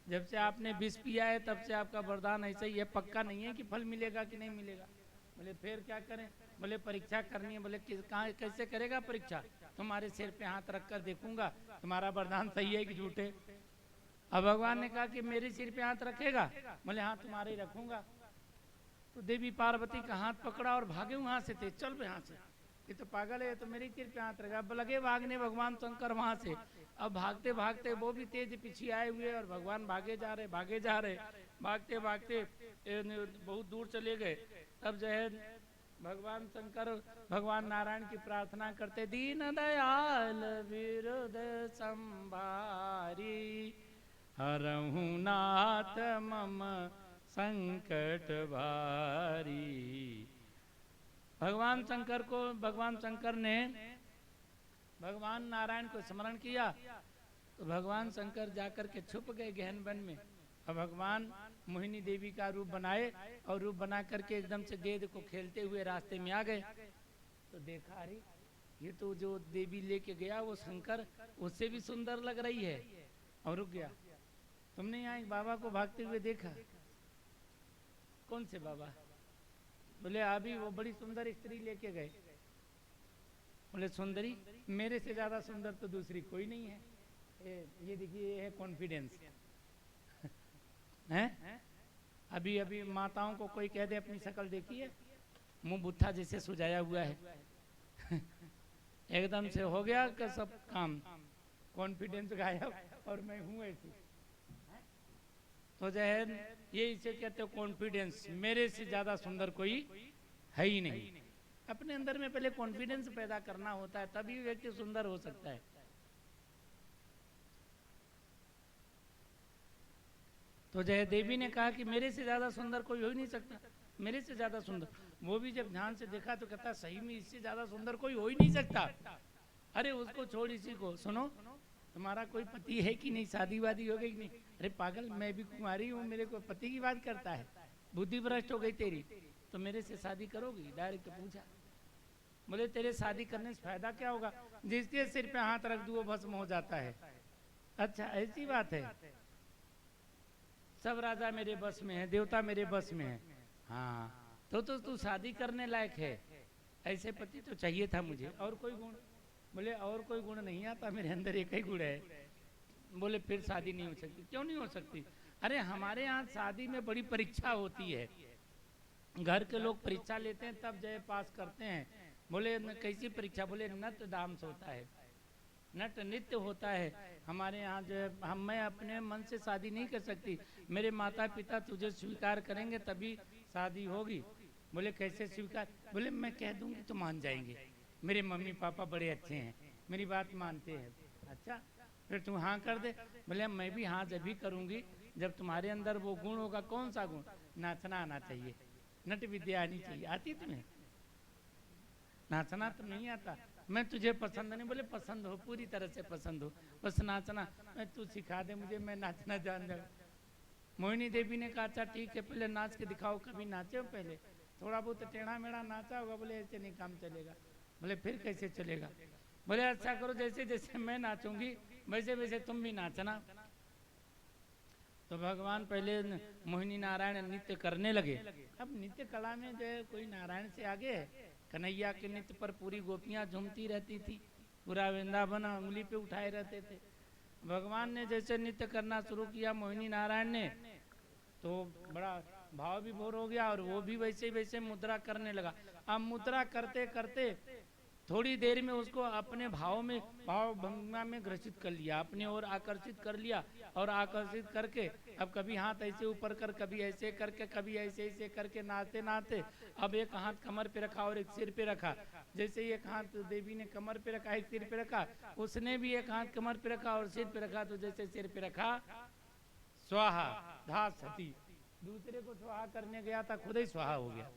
Speaker 1: जब से आपने विष पिया है तब से आपका वरदान ऐसा ही है, पक्का नहीं है कि फल मिलेगा कि नहीं मिलेगा। बोले फिर क्या करें? बोले परीक्षा करनी है। बोले कहाँ कैसे करेगा परीक्षा? तुम्हारे सिर पे हाथ रख कर देखूंगा तुम्हारा वरदान सही है कि झूठे। अब भगवान ने कहा कि मेरे सिर पे हाथ रखेगा? बोले हाँ तुम्हारे ही रखूंगा। तो देवी पार्वती का हाथ पकड़ा और भागे वहां से थे, चल यहाँ से, ये तो पागल है, तो मेरे सिर पे हाथ रखा। अब लगे भागने भगवान शंकर वहां से। अब भागते भागते वो भी तेज पीछे आए हुए और भगवान भागे जा रहे भागते भागते बहुत दूर चले गए। तब जो है भगवान शंकर भगवान नारायण की प्रार्थना करते, दीन दयाल विरुद्ध संभारी, हरहु नाथ मम संकट भारी। भगवान शंकर ने भगवान नारायण को स्मरण किया तो भगवान शंकर जाकर के छुप गए गहन वन में। और भगवान मोहिनी देवी का रूप बनाए और रूप बना करके एकदम से गेंद को खेलते हुए रास्ते में आ गए। तो देखा अरे ये तो जो देवी लेके गया वो शंकर उससे भी सुंदर लग रही है, और रुक गया। तुमने यहाँ एक बाबा को भागते हुए देखा? कौन से बाबा? बोले अभी वो बड़ी सुंदर स्त्री लेके गए। बोले सुंदरी? मेरे से ज्यादा सुंदर तो दूसरी कोई नहीं है। ये देखिए ये है कॉन्फिडेंस है। अभी अभी माताओं को कोई कह दे अपनी शक्ल देखिए, मुंह बुत्था जैसे सुझाया हुआ है एकदम से हो गया कि सब काम, कॉन्फिडेंस गायब और मैं हूँ ऐसी। तो जो है ये इसे कहते हो कॉन्फिडेंस, मेरे से ज्यादा सुंदर कोई है ही नहीं। अपने अंदर में पहले कॉन्फिडेंस पैदा करना होता है, तभी व्यक्ति सुंदर हो सकता है। तो जय देवी ने कहा कि मेरे से ज्यादा सुंदर कोई हो ही नहीं सकता, मेरे से ज्यादा सुंदर। वो भी जब ध्यान से देखा तो कहता सही में इससे ज्यादा सुंदर कोई हो ही नहीं सकता। अरे उसको छोड़, इसी को सुनो, तुम्हारा कोई पति है कि नहीं, शादी वादी हो गई कि नहीं? अरे पागल, मैं भी कुमारी हूँ, मेरे को पति की बात करता है, बुद्धि भ्रष्ट हो गई तेरी, तो मेरे से शादी करोगी? डायरेक्ट पूछा। बोले तेरे शादी करने से फायदा क्या होगा? जिसके सिर पे हाथ रख दो वो भस्म हो जाता है। अच्छा ऐसी बात है? सब राजा मेरे बस में है, देवता मेरे बस में है। हाँ तो तू शादी करने लायक है, ऐसे पति तो चाहिए था मुझे। और कोई गुण? बोले और कोई गुण नहीं आता, मेरे अंदर एक ही गुण है। बोले फिर शादी नहीं हो सकती? क्यों नहीं हो सकती? अरे हमारे यहाँ शादी में बड़ी परीक्षा होती है, घर के लोग परीक्षा लेते हैं तब जय पास करते हैं। बोले कैसी परीक्षा? बोले नट डांस होता है, नट नृत्य होता है हमारे यहाँ जो है। मैं अपने मन से शादी नहीं कर सकती, मेरे माता पिता तुझे स्वीकार करेंगे तभी शादी होगी। बोले कैसे स्वीकार? बोले मैं कह दूंगी तो मान जाएंगे, मेरे मम्मी पापा बड़े अच्छे हैं, मेरी बात मानते हैं। अच्छा फिर तुम हाँ कर दे। बोले मैं भी हाँ जब भी करूंगी जब तुम्हारे अंदर वो गुण होगा। कौन सा गुण? नाचना आना चाहिए, नट विद्या आनी चाहिए। आती तुम्हें? नाचना तो नहीं आता। मैं तुझे पसंद नहीं? बोले पसंद हो, पूरी तरह से पसंद हो, बस नाचना मैं तू सिखा दे मुझे, मैं नाचना जान जाऊँ। मोहिनी देवी ने कहा अच्छा ठीक है, पहले नाच के दिखाओ। कभी नाचे हो पहले? थोड़ा बहुत टेढ़ा मेढ़ा नाचा होगा। बोले ऐसे नहीं काम चलेगा। बोले फिर कैसे चलेगा? बोले अच्छा करो, जैसे जैसे मैं नाचूंगी वैसे वैसे तुम भी नाचना। तो भगवान पहले मोहिनी नारायण नृत्य करने लगे। अब नृत्य कला में जो है कोई नारायण से आगे है? कन्हैया के नृत्य पर पूरी गोपियां झूमती रहती थी, पूरा वृंदावन उंगली पे उठाए रहते थे। भगवान ने जैसे नृत्य करना शुरू किया मोहिनी नारायण ने, तो बड़ा भाव विभोर हो गया और वो भी वैसे वैसे मुद्रा करने लगा। अब मुद्रा करते करते थोड़ी देर में उसको अपने भाव भंगिमा में ग्रसित कर लिया, अपने ओर आकर्षित कर लिया, और आकर्षित करके अब कभी हाथ ऐसे ऊपर कर, कभी ऐसे करके, कभी ऐसे ऐसे करके नाचते नाचते अब एक हाथ कमर पे रखा और एक सिर पे रखा। जैसे एक हाथ देवी ने कमर पे रखा, एक सिर पे रखा, उसने भी एक हाथ कमर पे रखा और सिर पे रखा। तो जैसे सिर पे रखा, स्वाहा धा सती, दूसरे को स्वाहा करने गया था, खुद ही स्वाहा हो गया।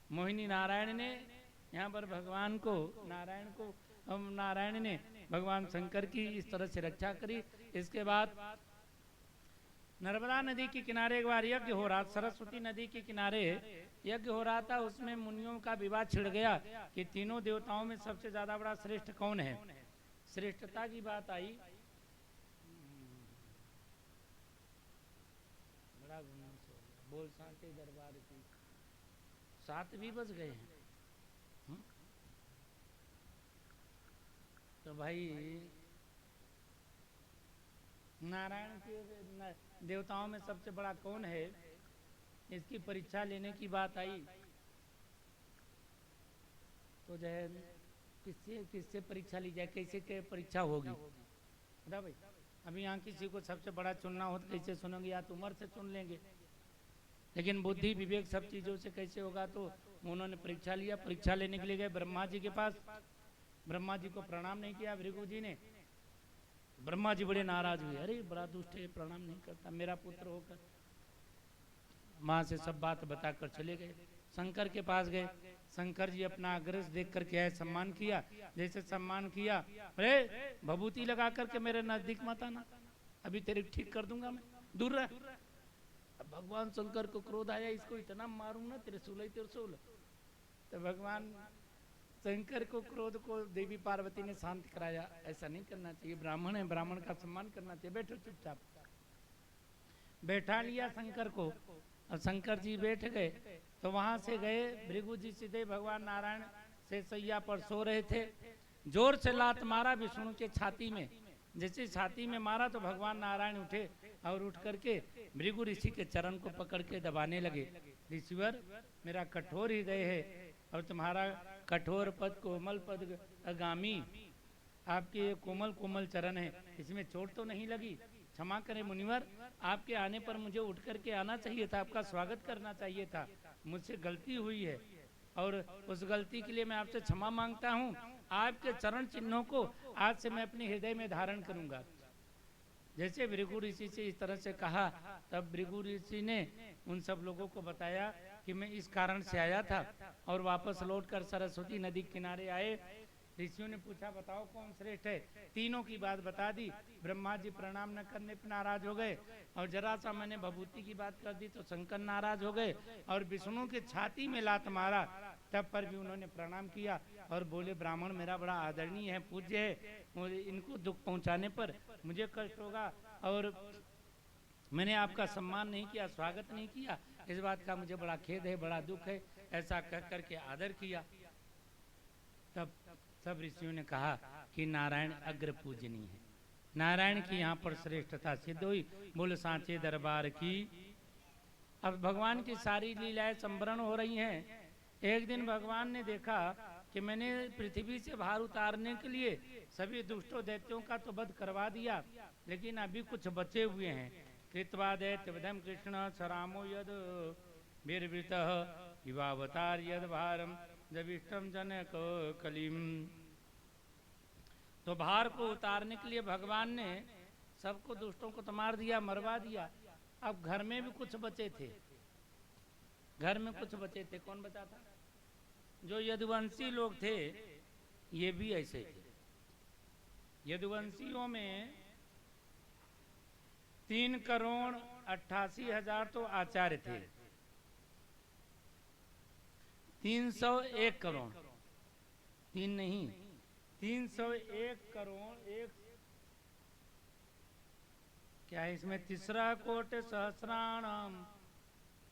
Speaker 1: मोहिनी नारायण ने यहाँ पर भगवान को, नारायण ने भगवान शंकर की इस तरह से रक्षा करी। इसके बाद नर्मदा नदी के किनारे एक बार यज्ञ हो रहा, सरस्वती नदी के किनारे यज्ञ हो रहा था। उसमें मुनियों का विवाद छिड़ गया कि तीनों देवताओं में सबसे ज्यादा बड़ा श्रेष्ठ कौन है। श्रेष्ठता की बात आई, बड़ा बोल साथे दरबार की 7 भी बज गए हैं। तो भाई नारायण के देवताओं में सबसे बड़ा कौन है, इसकी परीक्षा लेने की बात आई। तो जो है किससे परीक्षा ली जाए, कैसे क्या परीक्षा होगी बता भाई। अभी यहाँ किसी को सबसे बड़ा चुनना हो तो कैसे चुनोगे, या तो उम्र से चुन लेंगे, लेकिन बुद्धि विवेक सब चीजों से कैसे होगा। तो उन्होंने परीक्षा लिया, परीक्षा लेने के लिए गए ब्रह्मा जी के पास। ब्रह्मा जी को प्रणाम नहीं किया भृगु जी ने। ब्रह्मा जी बड़े नाराज हुए, अरे बड़ा दुष्ट है, प्रणाम नहीं करता मेरा पुत्र होकर। माँ से सब बात बताकर चले गए, शंकर के पास गए। शंकर जी अपना अग्रज देख करके आए, सम्मान किया। जैसे सम्मान किया, अरे भभूति लगा करके मेरे नजदीक मत आना, अभी तेरे ठीक कर दूंगा मैं, दूर रह। भगवान शंकर को क्रोध आया, इसको इतना मारूं ना त्रिशूल ही त्रिशूल। तो भगवान शंकर को क्रोध को देवी पार्वती ने शांत कराया, ऐसा नहीं करना चाहिए, ब्राह्मण है, ब्राह्मण का सम्मान करना चाहिए, बैठो चुपचाप। बैठा लिया शंकर को, और शंकर जी बैठ गए। तो वहां से गए भृगु जी, सीधे भगवान नारायण से सैया पर सो रहे थे। जोर से लात मारा विष्णु के छाती में। जैसे छाती में मारा तो भगवान नारायण उठे और उठ करके भृगु ऋषि के चरण को पकड़ के दबाने लगे। ऋषिवर, मेरा कठोर हृदय है और तुम्हारा कठोर पद, कोमल पद अगामी, आपके ये कोमल कोमल चरण है, इसमें चोट तो नहीं लगी? क्षमा करें मुनिवर, आपके आने पर मुझे उठ करके आना चाहिए था, आपका स्वागत करना चाहिए था, मुझसे गलती हुई है और उस गलती के लिए मैं आपसे क्षमा मांगता हूँ। आपके चरण चिन्हों को आज से मैं अपने हृदय में धारण करूंगा। जैसे भृगु ऋषि से इस तरह से कहा, तब भृगु ऋषि ने उन सब लोगों को बताया कि मैं इस कारण से आया था, और वापस लौटकर सरस्वती नदी किनारे आए। ऋषियों ने पूछा, बताओ कौन श्रेष्ठ है? तीनों की बात बता दी। ब्रह्मा जी प्रणाम न करने पर नाराज हो गए, और जरा सा मैंने भभूति की बात कर दी तो शंकर नाराज हो गए, और विष्णु के छाती में लात मारा तब पर भी उन्होंने प्रणाम किया और बोले, ब्राह्मण मेरा बड़ा आदरणीय है, पूज्य है, मुझे इनको दुख पहुंचाने पर मुझे कष्ट होगा, और मैंने आपका सम्मान नहीं किया, स्वागत नहीं किया, इस बात का मुझे बड़ा खेद है, बड़ा दुख है। ऐसा कह करके आदर किया। तब सब ऋषियों ने कहा कि नारायण अग्र पूजनीय है, नारायण की यहाँ पर श्रेष्ठता सिद्ध हुई। बोल सांचे दरबार की। अब भगवान की सारी लीलाएं संवरण हो रही हैं। एक दिन भगवान ने देखा कि मैंने पृथ्वी से भार उतारने के लिए सभी दुष्टों दैत्यों का तो वध करवा दिया, लेकिन अभी कुछ बचे हुए हैं। कृत्वा दैत्यवधम कृष्ण सरामो यद वीरवृत युवावतार यद भारम जविष्टम जनक कलीम। तो भार को उतारने के लिए भगवान ने सबको दुष्टों को तो मार दिया, मरवा दिया। अब घर में भी कुछ बचे थे, घर में कुछ बचे थे। कौन बचा था? जो यदुवंशी लोग थे, ये भी ऐसे थे। यदुवंशियों में 3,88,000 तो आचार्य थे, 301 करोड़, 3 नहीं 301 करोड़ एक, क्या है इसमें? तीसरा कोट सहस्राणाम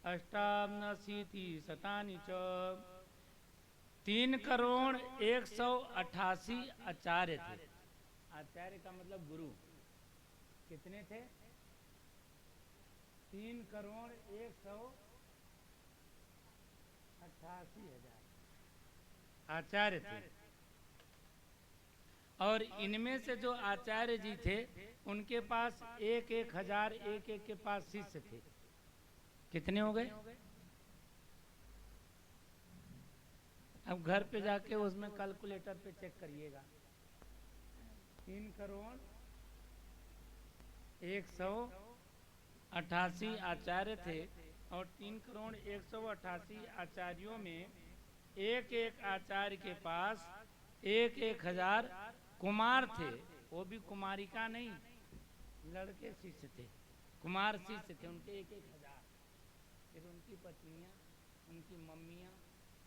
Speaker 1: अष्टावनशीति शतानि च। 3,188,000 आचार्य थे। आचार्य का मतलब गुरु। कितने थे? 3,188,000। आचार्य थे। और इनमें से जो आचार्य जी थे उनके पास एक एक हजार एक एक के पास शिष्य थे। कितने हो गए? अब घर पे जाके उसमें कैलकुलेटर पे चेक करिएगा। 3,188 आचार्य थे और 3,188 आचार्यों में एक एक आचार्य के पास एक एक हजार कुमार थे। वो भी कुमारिका नहीं, लड़के शिष्य थे, कुमार शिष्य थे, उनके एक एक हजार। फिर उनकी पत्नियां, उनकी मम्मियां,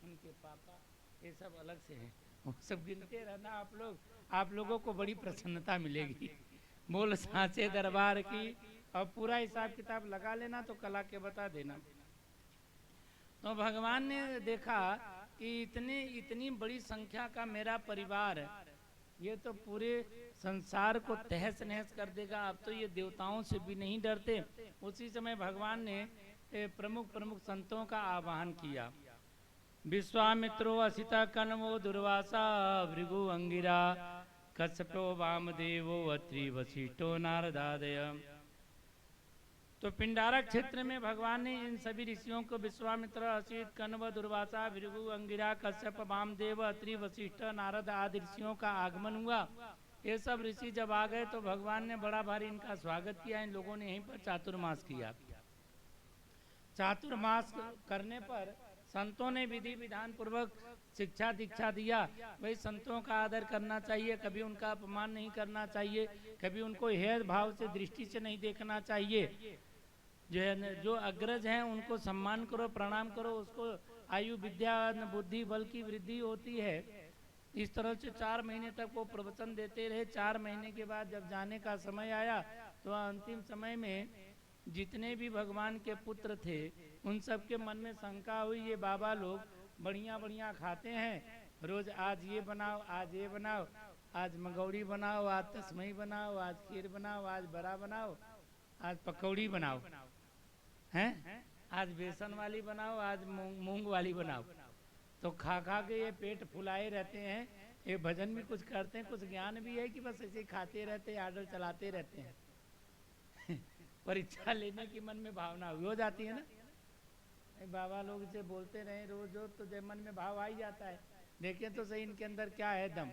Speaker 1: उनके पापा, ये सब अलग से हैं। वो सब गिनते रहना आप लोगों को बड़ी प्रसन्नता मिलेगी। बोल सांचे दरबार की। और पूरा हिसाब किताब लगा लेना तो कला के बता देना। तो भगवान ने देखा कि इतनी बड़ी संख्या का मेरा परिवार, ये तो पूरे संसार को तहस नहस कर देगा। अब तो ये देवताओं से भी नहीं डरते। उसी समय भगवान ने प्रमुख संतों का आवाहन किया। विश्वामित्रो असिता कन्वो दुर्वासा भृगु अंगिरा कश्यपो वामदेवो अत्रि वशिष्ठो नारदादय। तो पिंडारक क्षेत्र में भगवान ने इन सभी ऋषियों को विश्वामित्र, असित, कण्व, दुर्वासा, भृगु, अंगिरा, कश्यप, वामदेव, अत्रि, वशिष्ठ, नारद आदि ऋषियों का आगमन हुआ। ये सब ऋषि जब आ गए तो भगवान ने बड़ा भारी इनका स्वागत किया। इन लोगों ने यहीं पर चातुर्मास किया। चातुर्मास करने पर संतों ने विधि विधान पूर्वक शिक्षा दीक्षा दिया। भाई संतों का आदर करना चाहिए, कभी उनका अपमान नहीं करना चाहिए, कभी उनको हेय भाव से दृष्टि से नहीं देखना चाहिए। जो अग्रज हैं उनको सम्मान करो, प्रणाम करो, उसको आयु विद्या बुद्धि बल की वृद्धि होती है। इस तरह से 4 महीने तक वो प्रवचन देते रहे। 4 महीने के बाद जब जाने का समय आया तो अंतिम समय में जितने भी भगवान के पुत्र थे उन सब के मन में शंका हुई, ये बाबा लोग बढ़िया बढ़िया खाते हैं, रोज आज ये बनाओ, आज ये बनाओ, आज मंगौड़ी बनाओ, आज तस्मई बनाओ, आज खीर बनाओ, आज बड़ा बनाओ, आज पकौड़ी बनाओ, हैं आज बेसन वाली बनाओ, आज मूंग वाली बनाओ। तो खा खा के ये पेट फुलाए रहते हैं। ये भजन भी कुछ करते हैं, कुछ ज्ञान भी है कि बस ऐसे खाते रहते, आर्डर चलाते रहते हैं। परीक्षा लेने की मन में भावना हो जाती है ना। बाबा लोग इसे बोलते रहे रोज रोज तो मन में भाव आ ही जाता है। देखें तो सही इनके अंदर क्या है दम।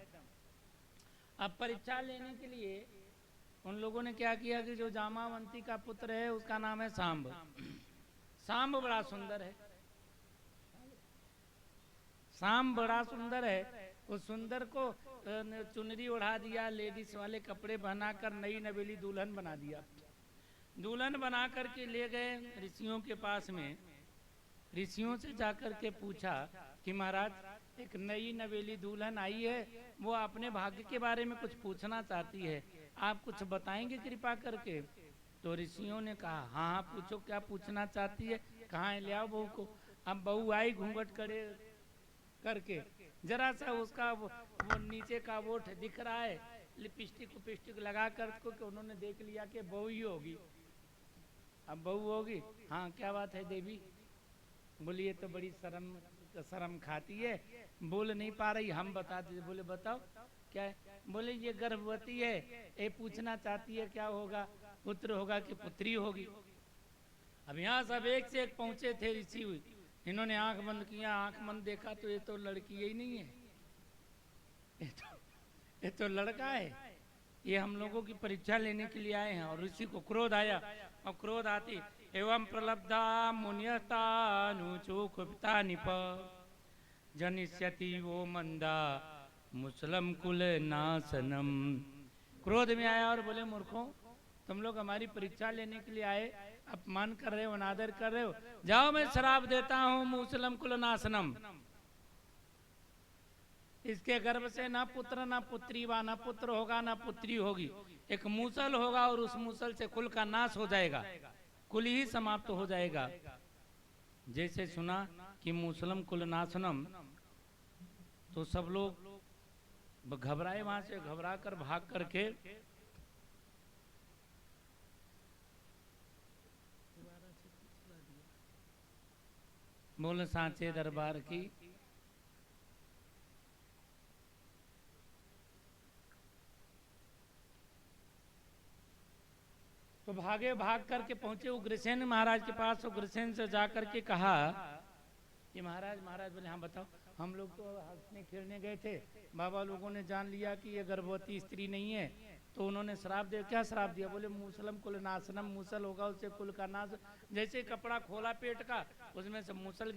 Speaker 1: अब परीक्षा लेने के लिए उन लोगों ने क्या किया कि जो जामावंती का पुत्र है उसका नाम है सांब। सांब बड़ा सुंदर है, सांब बड़ा सुंदर है। उस सुंदर को चुनरी उड़ा दिया, लेडीज वाले कपड़े पहनाकर नई नवेली दुल्हन बना दिया। दुल्हन बना करके ले गए ऋषियों के पास में। ऋषियों से जाकर के पूछा कि महाराज एक नई नवेली दुल्हन आई है, वो अपने भाग्य के बारे में कुछ पूछना चाहती है, आप कुछ बताएंगे कृपा करके। तो ऋषियों ने कहा हाँ हाँ पूछो, क्या पूछना चाहती है, कहाँ है, ले आओ बहू को। अब बहू आई घूंघट करे करके, जरा सा उसका वो नीचे का वोट दिख रहा है, लिपस्टिक उपिस्टिक लगा कर को उन्होंने देख लिया कि बहू ही होगी। अब बहू होगी, हाँ क्या बात है देवी, बोलिए तो बड़ी शर्म खाती है, बोल नहीं पा रही, हम बता दीजिए। बोले बताओ क्या है। बोले ये गर्भवती है, ये पूछना चाहती है क्या होगा, पुत्र होगा कि पुत्री होगी। अब यहाँ सब एक से एक पहुंचे थे ऋषि, इन्होंने आंख बंद किया, आंख बंद देखा तो ये तो लड़की ही नहीं है, ये तो लड़का है, ये हम लोगों की परीक्षा लेने के लिए आए हैं। और ऋषि को क्रोध आया, और क्रोध आती एवं प्रलब्धा मुनियतानुचोक पिता निप जनिष्यति वो मंदा मुसलम कुल नासनम। क्रोध में आया और बोले मूर्खों, तुम लोग हमारी परीक्षा लेने के लिए आए, अपमान कर रहे हो, अनादर कर रहे हो, जाओ मैं श्राप देता हूँ मुसलम कुल नासनम। इसके गर्भ से ना पुत्र ना पुत्री वा, ना पुत्र होगा ना पुत्री होगी, एक मूसल होगा और उस मूसल से कुल का नाश हो जाएगा, कुल ही समाप्त हो जाएगा। जैसे सुना कि मुसलम कुल नाशनम तो सब लोग घबराए, वहां से घबरा कर भाग करके बोले सांचे दरबार की। तो भाग करके पहुंचे उग्रसेन महाराज के पास। उग्रसेन से जा करके कहा कि महाराज बोले हाँ बताओ। हम लोग तो हंसने खेलने गए थे, बाबा लोगों ने जान लिया कि ये गर्भवती स्त्री नहीं है, तो उन्होंने श्राप दिया। क्या श्राप दिया? बोले मूसलम कुल नाशनम, मूसल होगा उससे कुल का नाश। जैसे कपड़ा खोला पेट का, उसमें से मूसल